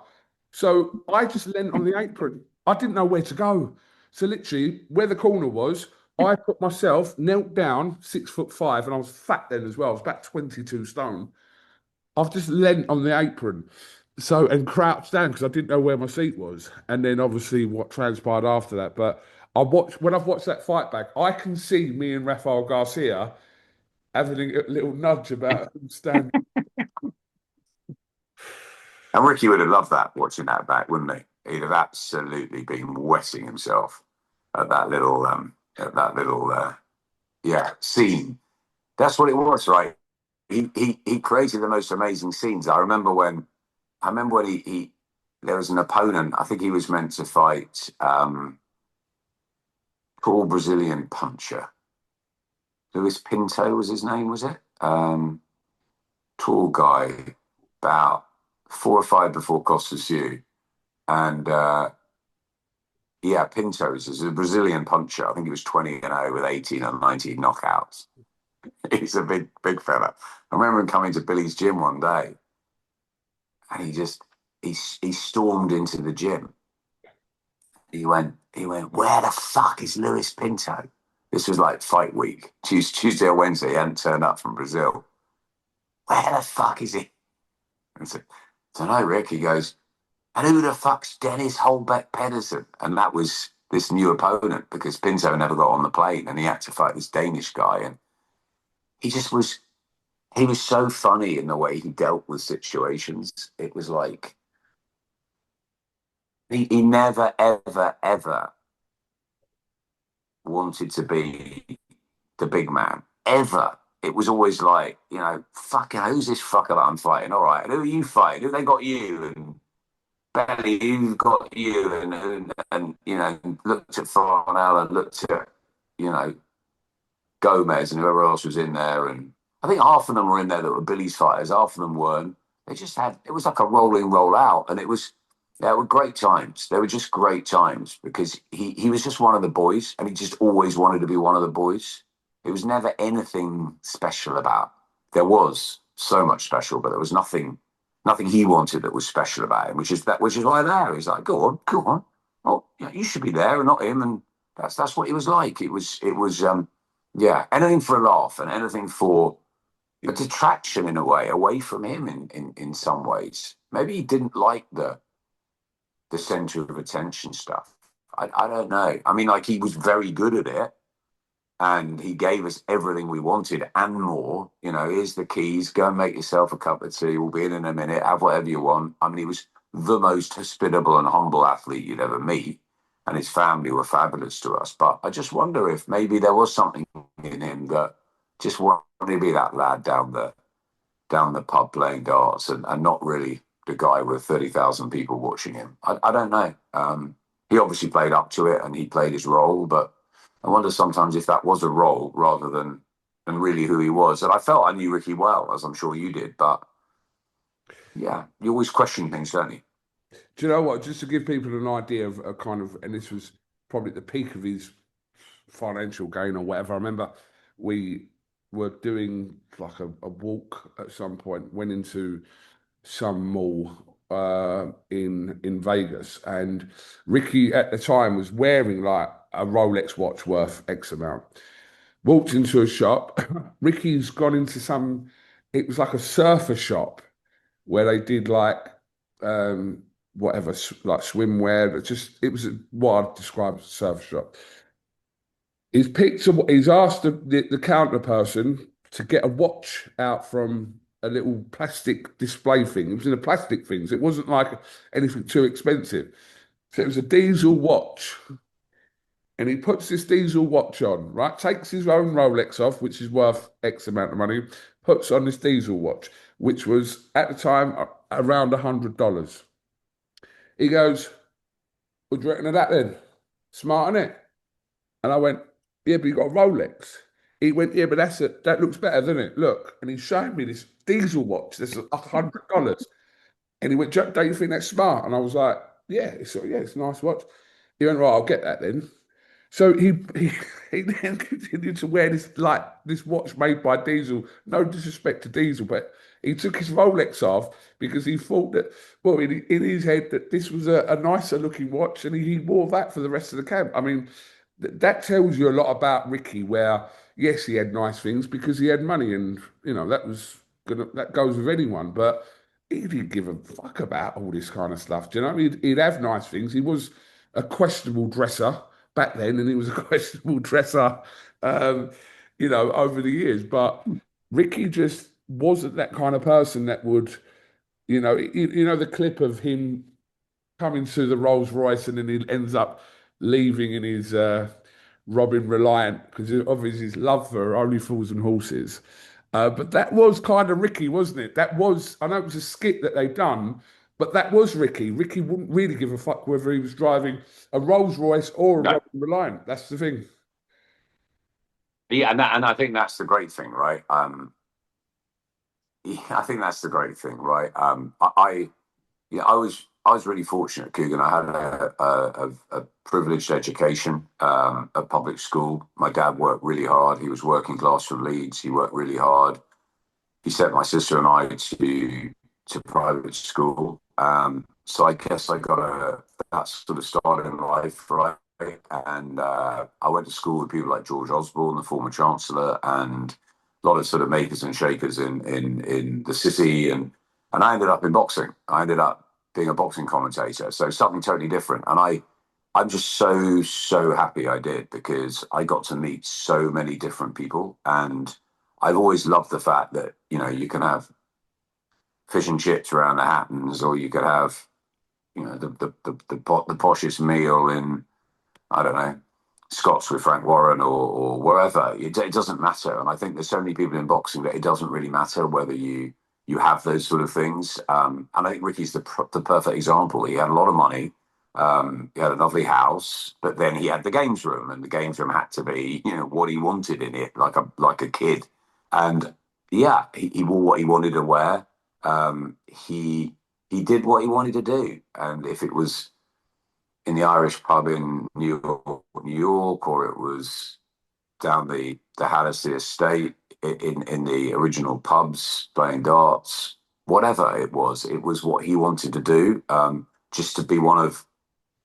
Speaker 1: So I just leant on the apron. I didn't know where to go. So literally, where the corner was, I put myself, knelt down, 6'5", and I was fat then as well. I was about 22 stone. I've just leant on the apron. So, and crouched down because I didn't know where my seat was. And then obviously what transpired after that. But when I've watched that fight back, I can see me and Rafael Garcia having a little nudge about who's standing.
Speaker 2: And Ricky would have loved that, watching that back, wouldn't he? he'd have absolutely been wetting himself at that little scene. That's what it was, right? He created the most amazing scenes. I remember when he there was an opponent. I think he was meant to fight tall Brazilian puncher. Luis Pinto was his name, was it? Tall guy, about 4 or 5 before Costas Sioux. And yeah, Pintos is a Brazilian puncher. I think he was 20-0 with 18 or 19 knockouts. He's a big fella. I remember him coming to Billy's gym one day, and he stormed into the gym. He went, where the fuck is Luis Pinto? This was like fight week, Tuesday or Wednesday. He hadn't turned up from Brazil. Where the fuck is he? I said, I don't know, Rick. He goes, and who the fuck's Dennis Holbeck Pedersen? And that was this new opponent, because Pinto never got on the plane and he had to fight this Danish guy. And he was so funny in the way he dealt with situations. It was like, he never, ever, ever wanted to be the big man, ever. It was always like, fucking, who's this fucker that I'm fighting? All right, and who are you fighting? Who they got you? And Belly, who's got you? And looked at Farnell and looked at, Gomez and whoever else was in there. And I think half of them were in there that were Billy's fighters. Half of them weren't. It was like a rolling roll out. And it were great times. They were just great times, because he was just one of the boys, and he just always wanted to be one of the boys. It was never anything special about. There was so much special, but there was nothing he wanted that was special about him, which is why there. He's like, go on. Oh, yeah, you should be there and not him. And that's what it was like. It was anything for a laugh and anything for a detraction in a way, away from him in some ways. Maybe he didn't like the center of attention stuff. I don't know. I mean, like, he was very good at it, and he gave us everything we wanted and more. Here's the keys. Go and make yourself a cup of tea. We'll be in a minute. Have whatever you want. I mean, he was the most hospitable and humble athlete you'd ever meet, and his family were fabulous to us. But I just wonder if maybe there was something in him that just wanted to be that lad down the pub playing darts, and not really the guy with 30,000 people watching him. I don't know. He obviously played up to it, and he played his role, but I wonder sometimes if that was a role rather than really who he was. And I felt I knew Ricky well, as I'm sure you did, but yeah, you always question things, don't you?
Speaker 1: Do you know what? Just to give people an idea of a kind of, and this was probably the peak of his financial gain or whatever. I remember we were doing like a walk at some point, went into some mall in Vegas, and Ricky at the time was wearing like a Rolex watch worth X amount. Walked into a shop. Ricky's gone into it was like a surfer shop where they did like whatever, like swimwear. It was what I'd describe as a surfer shop. He's asked the counter person to get a watch out from a little plastic display thing. It was in a plastic thing. So it wasn't like anything too expensive. So it was a diesel watch. And he puts this diesel watch on, right? Takes his own Rolex off, which is worth X amount of money, puts on this diesel watch, which was at the time around $100. He goes, what do you reckon of that then? Smart, isn't it? And I went, yeah, but you got a Rolex. He went, yeah, but that looks better, doesn't it? Look. And he showed me this diesel watch. This is $100. And he went, don't you think that's smart? And I was like, yeah, it's a nice watch. He went, right, I'll get that then. So he then continued to wear this watch made by Diesel. No disrespect to Diesel, but he took his Rolex off because he thought that, well, in his head, that this was a nicer looking watch, and he wore that for the rest of the camp. I mean, that tells you a lot about Ricky, where yes, he had nice things because he had money, and that goes with anyone, but he didn't give a fuck about all this kind of stuff. Do you know? He'd have nice things. He was a questionable dresser back then, and he was a questionable dresser, over the years. But Ricky just wasn't that kind of person that would, the clip of him coming to the Rolls Royce, and then he ends up leaving in his Robin Reliant, because obviously his love for Only Fools and Horses. But that was kind of Ricky, wasn't it? That was, I know it was a skit that they'd done, but that was Ricky. Ricky wouldn't really give a fuck whether he was driving a Rolls Royce or a
Speaker 2: No.
Speaker 1: Robin Reliant. That's the thing.
Speaker 2: Yeah, and I think that's the great thing, right? Yeah, I think that's the great thing, right? Yeah, I was really fortunate, Kugan. I had a privileged education at public school. My dad worked really hard. He was working class from Leeds. He worked really hard. He sent my sister and I to private school. So I guess I got that sort of start in life, right? And I went to school with people like George Osborne, the former chancellor, and a lot of sort of makers and shakers in the city. And I ended up in boxing. I ended up being a boxing commentator. So something totally different. And I'm just so happy I did, because I got to meet so many different people. And I've always loved the fact that, you know, you can have fish and chips around the Hattons, or you could have, you know, the poshest meal in, I don't know, Scots with Frank Warren, or wherever. It doesn't matter. And I think there's so many people in boxing that it doesn't really matter whether you have those sort of things. And I think Ricky's the perfect example. He had a lot of money. He had a lovely house, but then he had the games room, and the games room had to be, you know, what he wanted in it, like a kid. And yeah, he wore what he wanted to wear. He did what he wanted to do, and if it was in the Irish pub in New York, or it was down the Hattersea estate in the original pubs playing darts, whatever it was what he wanted to do, just to be one of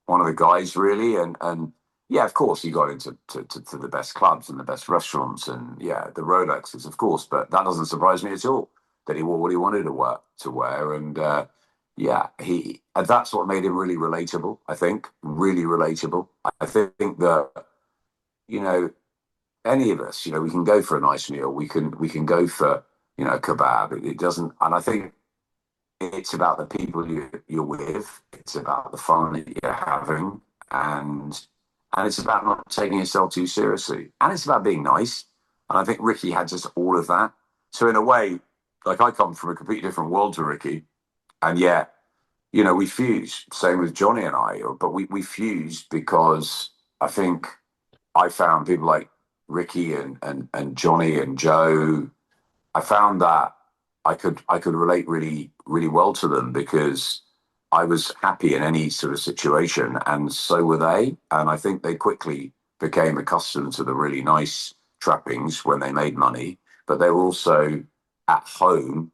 Speaker 2: the guys, really. And yeah, of course, he got into to the best clubs and the best restaurants, and yeah, the Rolexes, of course. But that doesn't surprise me at all, that he wore what he wanted to wear. And yeah, that's what made him really relatable. I think really relatable. I think that, you know, any of us, you know, we can go for a nice meal. We can go for, you know, a kebab. It doesn't, and I think it's about the people you're with. It's about the fun that you're having, and it's about not taking yourself too seriously, and it's about being nice. And I think Ricky had just all of that. So in a way, like, I come from a completely different world to Ricky, and yet, you know, we fuse. Same with Johnny and I, but we fused because I think I found people like Ricky and Johnny and Joe. I found that I could relate really well to them, because I was happy in any sort of situation, and so were they. And I think they quickly became accustomed to the really nice trappings when they made money, but they were also at home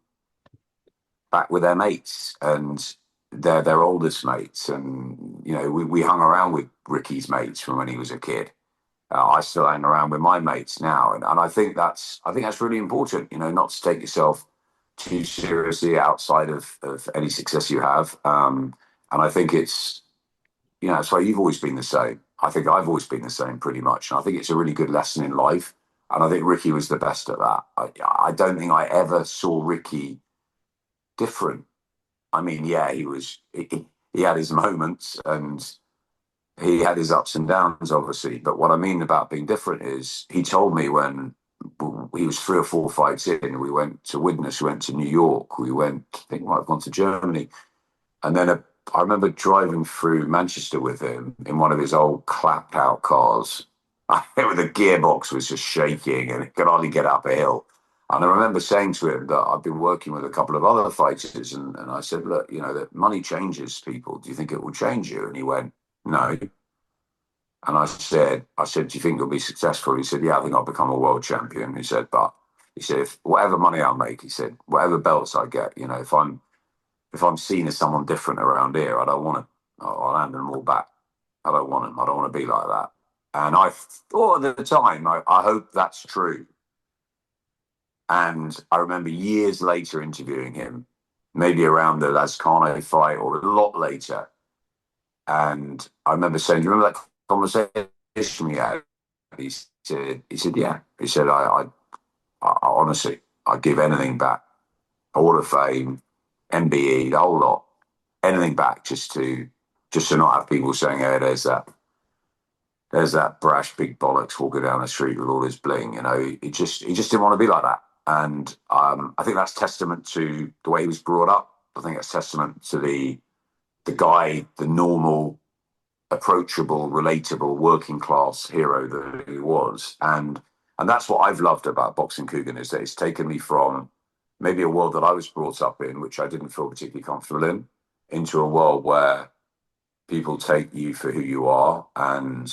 Speaker 2: back with their mates, and their oldest mates. And you know, we hung around with Ricky's mates from when he was a kid. I still hang around with my mates now, and I think that's really important. You know, not to take yourself too seriously outside of any success you have. And I think it's, you know, so you've always been the same. I think I've always been the same, pretty much. And I think it's a really good lesson in life. And I think Ricky was the best at that. I don't think I ever saw Ricky different. I mean, yeah, he had his moments, and he had his ups and downs, obviously. But what I mean about being different is, he told me when he was 3 or 4 fights in, we went to Widnes, we went to New York, we went, I think we might have gone to Germany. And then I remember driving through Manchester with him in one of his old clapped out cars. I think the gearbox was just shaking and he could hardly get up a hill. And I remember saying to him that I've been working with a couple of other fighters, and I said, look, you know, that money changes people. Do you think it will change you? And he went, no. And I said, do you think you'll be successful? He said, yeah, I think I'll become a world champion. He said, but he said, if whatever money I make, he said, whatever belts I get, you know, if I'm seen as someone different around here, I don't want to. I'll hand them all back. I don't want them. I don't want to be like that. And I thought at the time, I hope that's true. And I remember years later interviewing him, maybe around the Lazcano fight or a lot later. And I remember saying, do you remember that conversation we had? He said, yeah. He said, I honestly, I'd give anything back. Hall of Fame, MBE, the whole lot, anything back just to just to not have people saying, "Hey, there's that brash big bollocks walking down the street with all his bling." You know, he just didn't want to be like that. And I think that's testament to the way he was brought up. I think that's testament to the guy, the normal, approachable, relatable, working class hero that he was. And that's what I've loved about boxing, Kugan, is that it's taken me from maybe a world that I was brought up in, which I didn't feel particularly comfortable in, into a world where people take you for who you are, and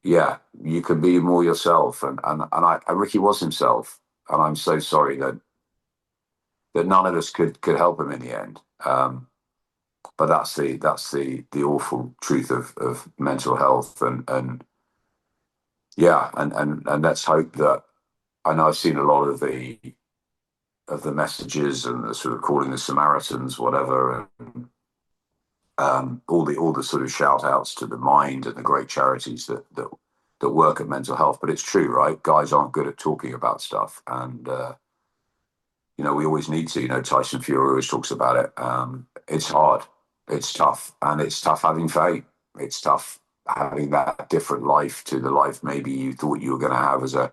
Speaker 2: yeah, you can be more yourself. And Ricky was himself, and I'm so sorry that none of us could help him in the end. But that's the awful truth of mental health, and yeah, and let's hope that. I know I've seen a lot of the messages and the sort of calling the Samaritans, whatever, and all the sort of shout outs to the Mind and the great charities that work at mental health. But it's true, right? Guys aren't good at talking about stuff, and you know, we always need to. You know, Tyson Fury always talks about it. It's hard, it's tough, and it's tough having fame. It's tough having that different life to the life maybe you thought you were going to have as a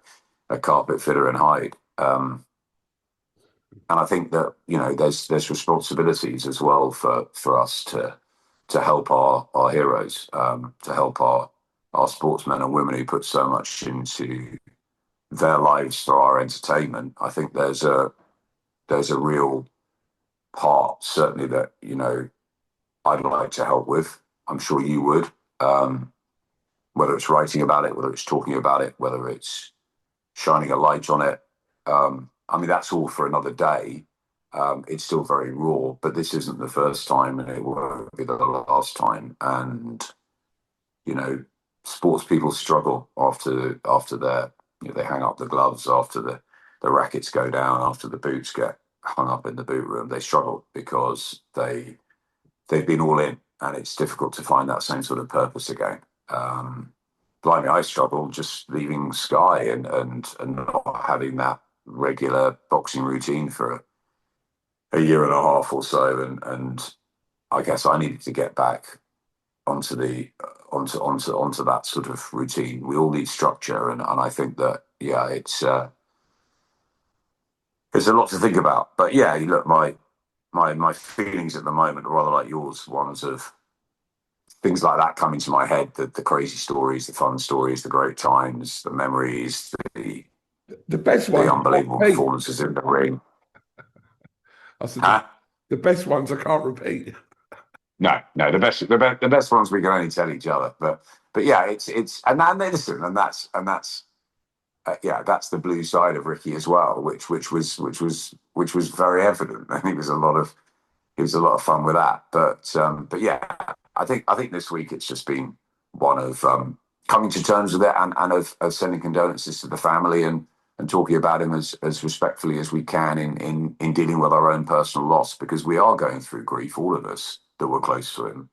Speaker 2: carpet fitter in Hyde. And I think that, you know, there's responsibilities as well for us to help our heroes, to help our sportsmen and women who put so much into their lives for our entertainment. I think there's a real part, certainly, that, you know, I'd like to help with. I'm sure you would, whether it's writing about it, whether it's talking about it, whether it's shining a light on it. I mean, that's all for another day. It's still very raw, but this isn't the first time, and it won't be the last time. And, you know, sports people struggle after their, you know, they hang up the gloves, after the rackets go down, after the boots get hung up in the boot room. They struggle because they've been all in, and it's difficult to find that same sort of purpose again. Blimey, I struggled just leaving Sky and not having that regular boxing routine for a year and a half or so, and I guess I needed to get back onto that sort of routine. We all need structure, and I think that, yeah, it's a lot to think about. But yeah, look, my feelings at the moment are rather like yours, ones of things like that coming to my head, the crazy stories, the fun stories, the great times, the memories,
Speaker 1: The best ones I can't
Speaker 2: unbelievable
Speaker 1: repeat.
Speaker 2: performances in the ring.
Speaker 1: I said
Speaker 2: Huh?
Speaker 1: the best ones I can't repeat.
Speaker 2: No, the best ones we can only tell each other. But yeah, it's and listen, and that's yeah, that's the blue side of Ricky as well, which was very evident. I think it was a lot of fun with that. But yeah, I think this week it's just been one of coming to terms with it, and of sending condolences to the family, and talking about him as respectfully as we can in dealing with our own personal loss, because we are going through grief, all of us that were close to him.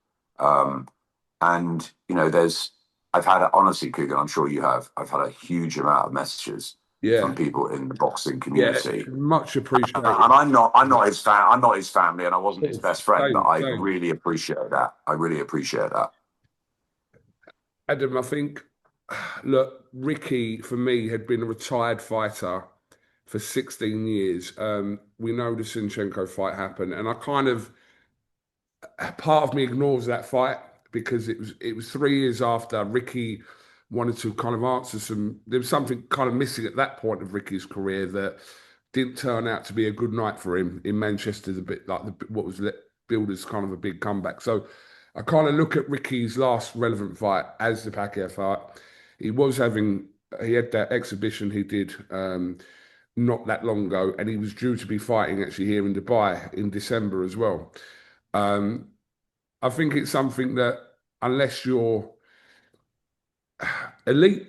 Speaker 2: And you know, I've had, honestly, Kugan, I'm sure you have. I've had a huge amount of messages
Speaker 1: Yeah,
Speaker 2: from people in the boxing
Speaker 1: yeah,
Speaker 2: community,
Speaker 1: much appreciated.
Speaker 2: and I'm not his family, and I wasn't his best friend, but
Speaker 1: Same,
Speaker 2: I
Speaker 1: same.
Speaker 2: really appreciate that. I really appreciate that.
Speaker 1: Adam, I think, look, Ricky, for me, had been a retired fighter for 16 years. We know the Sinchenko fight happened, and I kind of, part of me ignores that fight because it was 3 years after Ricky wanted to kind of answer some. There was something kind of missing at that point of Ricky's career that didn't turn out to be a good night for him in Manchester. A bit like what was billed as kind of a big comeback. So I kind of look at Ricky's last relevant fight as the Pacquiao fight. He had that exhibition he did not that long ago, and he was due to be fighting actually here in Dubai in December as well. Um, I think it's something that, unless you're elite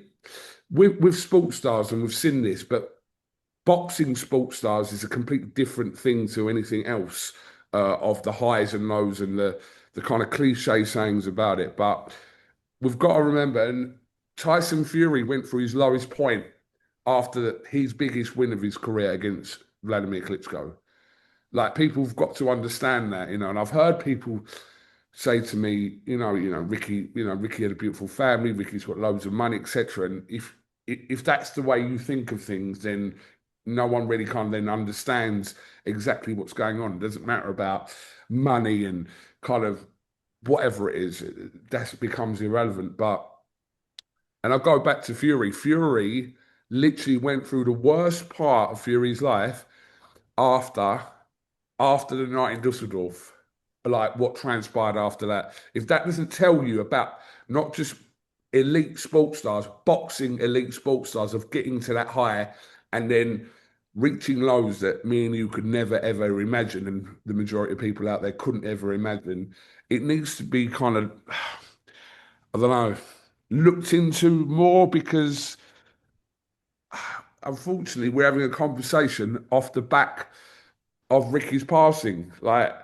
Speaker 1: with sports stars, and we've seen this, but boxing sports stars is a completely different thing to anything else, of the highs and lows and the kind of cliche sayings about it. But we've got to remember, and Tyson Fury went through his lowest point after his biggest win of his career against Vladimir Klitschko. Like, people have got to understand that, you know, and I've heard people say to me, Ricky, Ricky had a beautiful family, Ricky's got loads of money, etc. And if that's the way you think of things, then no one really kind of then understands exactly what's going on. It doesn't matter about money and kind of whatever it is, that becomes irrelevant. And I'll go back to Fury. Fury literally went through the worst part of Fury's life after the night in Dusseldorf, like what transpired after that. If that doesn't tell you about not just elite sports stars, boxing elite sports stars of getting to that high and then reaching lows that me and you could never ever imagine, and the majority of people out there couldn't ever imagine, it needs to be kind of, I don't know, looked into more because unfortunately we're having a conversation off the back of Ricky's passing. Like,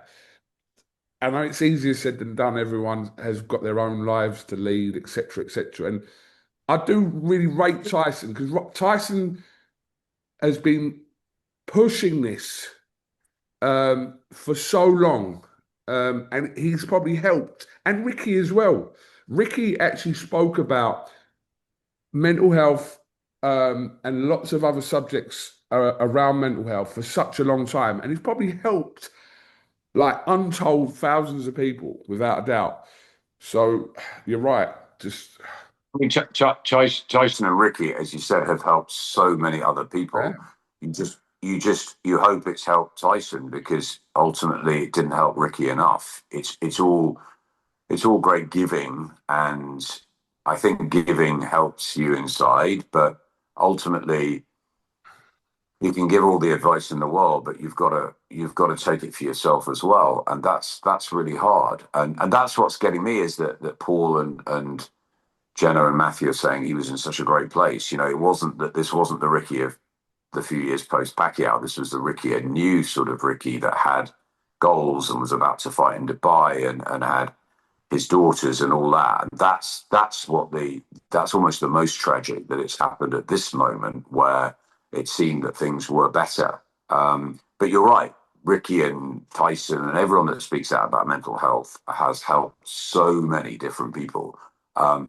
Speaker 1: I know it's easier said than done. Everyone has got their own lives to lead, etc., etc. And I do really rate Tyson because Tyson has been pushing this for so long, and he's probably helped, and Ricky as well. Ricky actually spoke about mental health and lots of other subjects around mental health for such a long time, and he's probably helped like untold thousands of people without a doubt. So you're right. Just
Speaker 2: I mean, Tyson and Ricky, as you said, have helped so many other
Speaker 1: yeah,
Speaker 2: people. You hope it's helped Tyson because ultimately it didn't help Ricky enough. It's all great giving, and I think giving helps you inside, but ultimately you can give all the advice in the world, but you've got to take it for yourself as well, and that's really hard. And that's what's getting me is that Paul and Jenna and Matthew are saying he was in such a great place. It wasn't that this wasn't the Ricky of the few years post Pacquiao. This was the Ricky, a new sort of Ricky that had goals and was about to fight in Dubai and had his daughters and all that. And that's almost the most tragic that it's happened at this moment where it seemed that things were better. But you're right. Ricky and Tyson and everyone that speaks out about mental health has helped so many different people,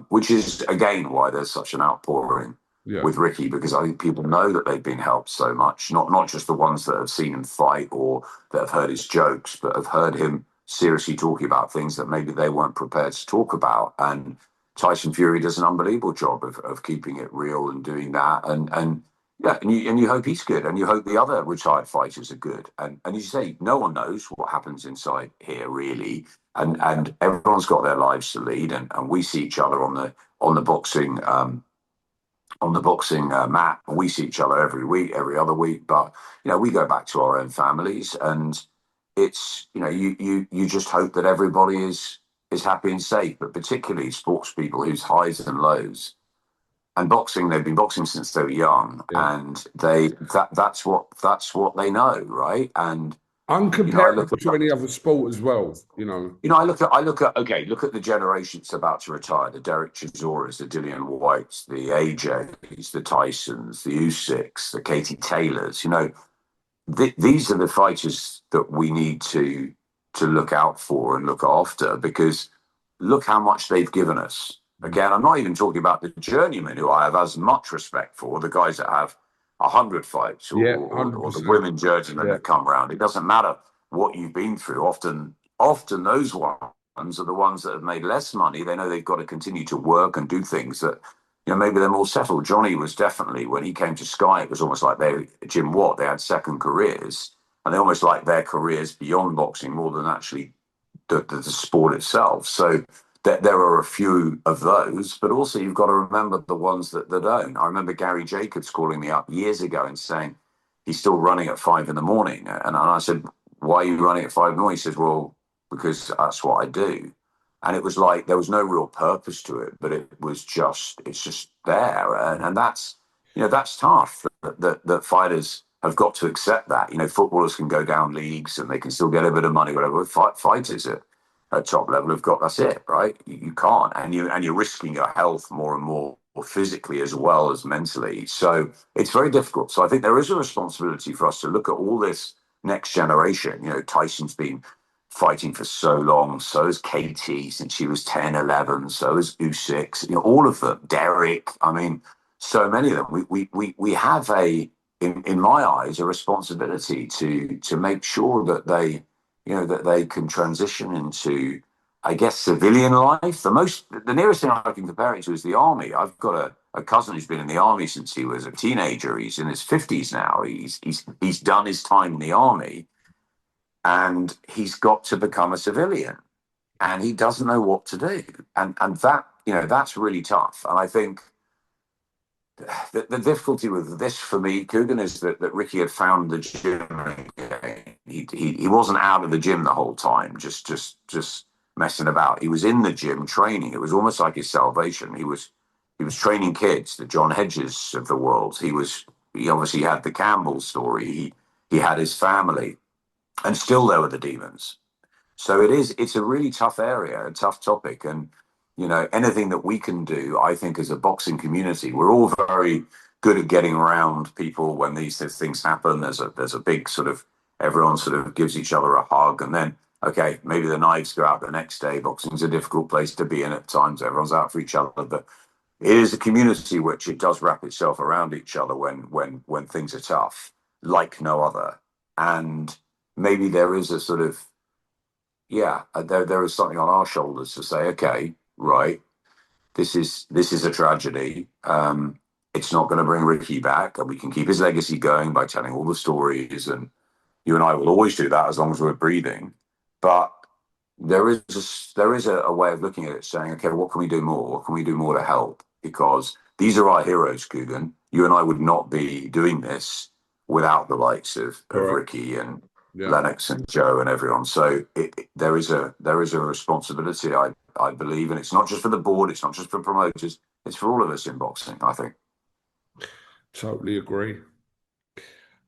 Speaker 2: which is again why there's such an outpouring
Speaker 1: yeah,
Speaker 2: with Ricky, because I think people know that they've been helped so much, not just the ones that have seen him fight or that have heard his jokes, but have heard him seriously talking about things that maybe they weren't prepared to talk about. And Tyson Fury does an unbelievable job of keeping it real and doing that. And yeah, and you hope he's good, and you hope the other retired fighters are good. And you say no one knows what happens inside here really, and everyone's got their lives to lead, and we see each other on the boxing mat. We see each other every week, every other week, but we go back to our own families, and it's you just hope that everybody is happy and safe, but particularly sports people whose highs and lows. And boxing, they've been boxing since they were young,
Speaker 1: yeah.
Speaker 2: and that's what they know, right? And I look
Speaker 1: Uncomparable
Speaker 2: at
Speaker 1: to any other sport as well.
Speaker 2: look at the generations about to retire, the Derek Chisoras, the Dillian Whites, the AJs, the Tysons, the Usyks, the Katie Taylors. These are the fighters that we need to look out for and look after, because look how much they've given us. Again, I'm not even talking about the journeymen, who I have as much respect for, the guys that have 100 fights,
Speaker 1: Yeah,
Speaker 2: or the
Speaker 1: 100%.
Speaker 2: women journeymen
Speaker 1: Yeah.
Speaker 2: that come round. It doesn't matter what you've been through. Often those ones are the ones that have made less money. They know they've got to continue to work and do things that, maybe they're more settled. Johnny was definitely, when he came to Sky, it was almost like Jim Watt, they had second careers, and they almost like their careers beyond boxing more than actually the sport itself. So there are a few of those, but also you've got to remember the ones that don't. I remember Gary Jacobs calling me up years ago and saying he's still running at 5 a.m. And I said, why are you running at 5 a.m? He says, well, because that's what I do. And it was like there was no real purpose to it, but it's just there. And that's tough that fighters have got to accept that. Footballers can go down leagues and they can still get a bit of money, whatever. Fighters at top level have got, that's it, right? You can't, and you're risking your health more and more, or physically as well as mentally. So it's very difficult. So I think there is a responsibility for us to look at all this next generation. Tyson's been fighting for so long. So has Katie since she was 10, 11. So has Usyk. You know, all of them. Derek. I mean, so many of them. We have in my eyes, a responsibility to make sure that they can transition into, I guess, civilian life. The nearest thing I can compare it to is the army. I've got a cousin who's been in the army since he was a teenager. He's in his 50s now. He's done his time in the army, and he's got to become a civilian, and he doesn't know what to do, and that, that's really tough. And I think the difficulty with this for me, Kugan, is that Ricky had found the gym again. He wasn't out of the gym the whole time, just messing about. He was in the gym training. It was almost like his salvation. He was training kids, the John Hedges of the world. He obviously had the Campbell story. He had his family, and still there were the demons. So it's a really tough area, a tough topic. And, anything that we can do, I think, as a boxing community, we're all very good at getting around people when these things happen. There's a big sort of, everyone sort of gives each other a hug, and then, okay, maybe the knives go out the next day. Boxing's a difficult place to be in at times. Everyone's out for each other. But it is a community which it does wrap itself around each other when things are tough, like no other. And maybe there is a sort of, there is something on our shoulders to say, okay, right, this is a tragedy. It's not going to bring Ricky back, and we can keep his legacy going by telling all the stories, and you and I will always do that as long as we're breathing. But there is a way of looking at it, saying, okay, what can we do more? What can we do more to help? Because these are our heroes, Kugan. You and I would not be doing this without the likes of Ricky and Lennox and Joe and everyone. So there is a responsibility, I believe, and it's not just for the board, it's not just for promoters, it's for all of us in boxing, I think.
Speaker 1: Totally agree.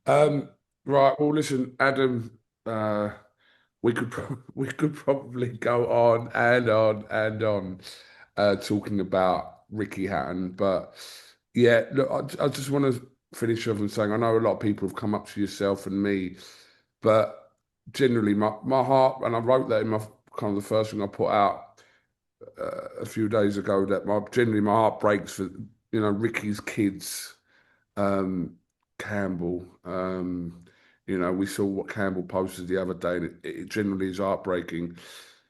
Speaker 1: Right. Well, listen, Adam. We could probably go on and on and on, talking about Ricky Hatton, but yeah, look, I just want to finish off and saying I know a lot of people have come up to yourself and me, but generally my heart, and I wrote that in my kind of the first thing I put out a few days ago, that generally my heart breaks for Ricky's kids, Campbell. We saw what Campbell posted the other day, and it generally is heartbreaking.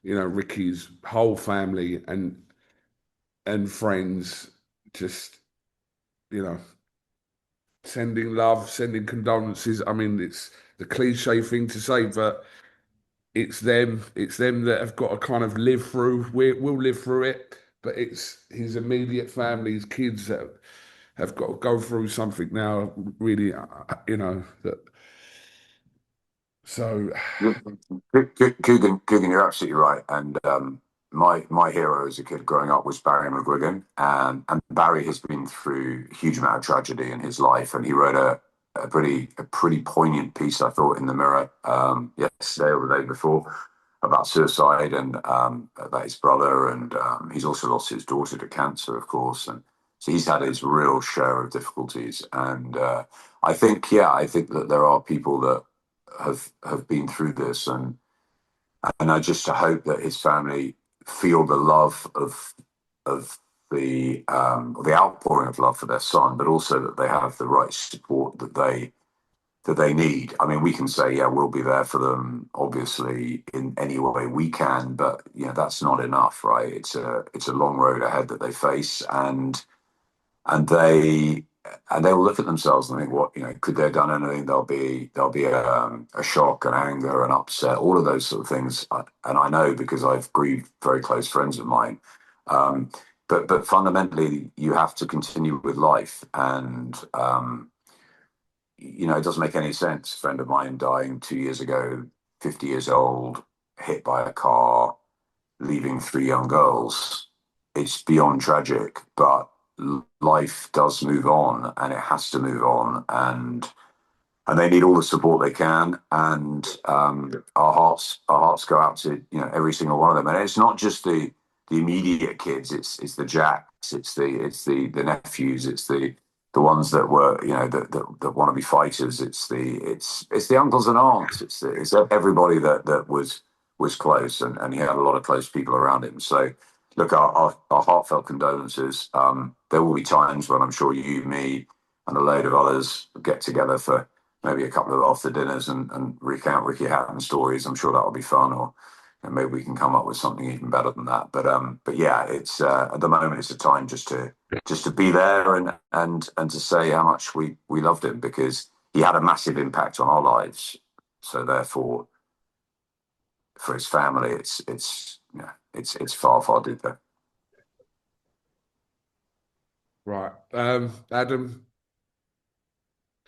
Speaker 1: Ricky's whole family and friends just, sending love, sending condolences. I mean, it's the cliche thing to say, but it's them that have got to kind of live through. We'll live through it, but it's his immediate family, his kids that have got to go through something now. Really, that. So,
Speaker 2: Kugan, you're absolutely right. And my hero as a kid growing up was Barry McGuigan, and Barry has been through a huge amount of tragedy in his life, and he wrote a pretty poignant piece, I thought, in the Mirror yesterday or the day before, about suicide and about his brother, and he's also lost his daughter to cancer, of course, and so he's had his real share of difficulties. And I think that there are people that have been through this, and I just hope that his family feel the love of the outpouring of love for their son, but also that they have the right support that they need. I mean, we can say, yeah, we'll be there for them, obviously, in any way we can, but that's not enough, right? It's a long road ahead that they face, and they will look at themselves and think, what, could they have done anything? There'll be a shock and anger and upset, all of those sort of things. And I know because I've grieved very close friends of mine. But fundamentally, you have to continue with life. And, it doesn't make any sense. A friend of mine dying 2 years ago, 50 years old, hit by a car, leaving 3 young girls. It's beyond tragic, but life does move on, and it has to move on, and they need all the support they can. And our hearts go out to every single one of them. And it's not just the immediate kids; it's the Jacks, it's the nephews, it's the ones that were that want to be fighters. It's the uncles and aunts. It's everybody that was was close, and he had a lot of close people around him. So, look, our heartfelt condolences. There will be times when I'm sure you, me, and a load of others get together for maybe a couple of after dinners and recount Ricky Hatton stories. I'm sure that'll be fun, or maybe we can come up with something even better than that. But yeah, it's at the moment it's a time just to be there and to say how much we loved him, because he had a massive impact on our lives. So therefore, for his family, it's far deeper.
Speaker 1: Right.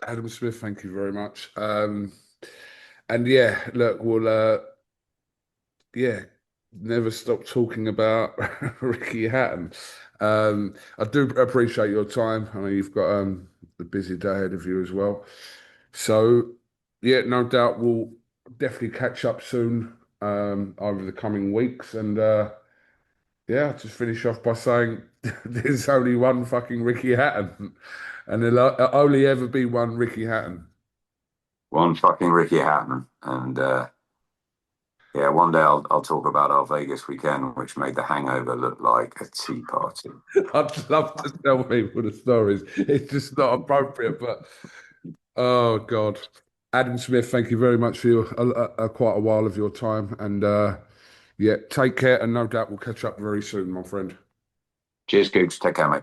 Speaker 1: Adam Smith, thank you very much. And yeah, look, we'll yeah, never stop talking about Ricky Hatton. I do appreciate your time. I know you've got a busy day ahead of you as well. So yeah, no doubt we'll definitely catch up soon over the coming weeks. And yeah, I'll just finish off by saying there's only one fucking Ricky Hatton, and there'll only ever be one Ricky Hatton.
Speaker 2: One fucking Ricky Hatton, and yeah, one day I'll talk about our Vegas weekend, which made the hangover look like a tea party.
Speaker 1: I'd love to tell people the stories. It's just not appropriate, but oh God. Adam Smith, thank you very much for quite a while of your time. And yeah, take care. And no doubt we'll catch up very soon, my friend.
Speaker 2: Cheers, Googs. Take care, mate.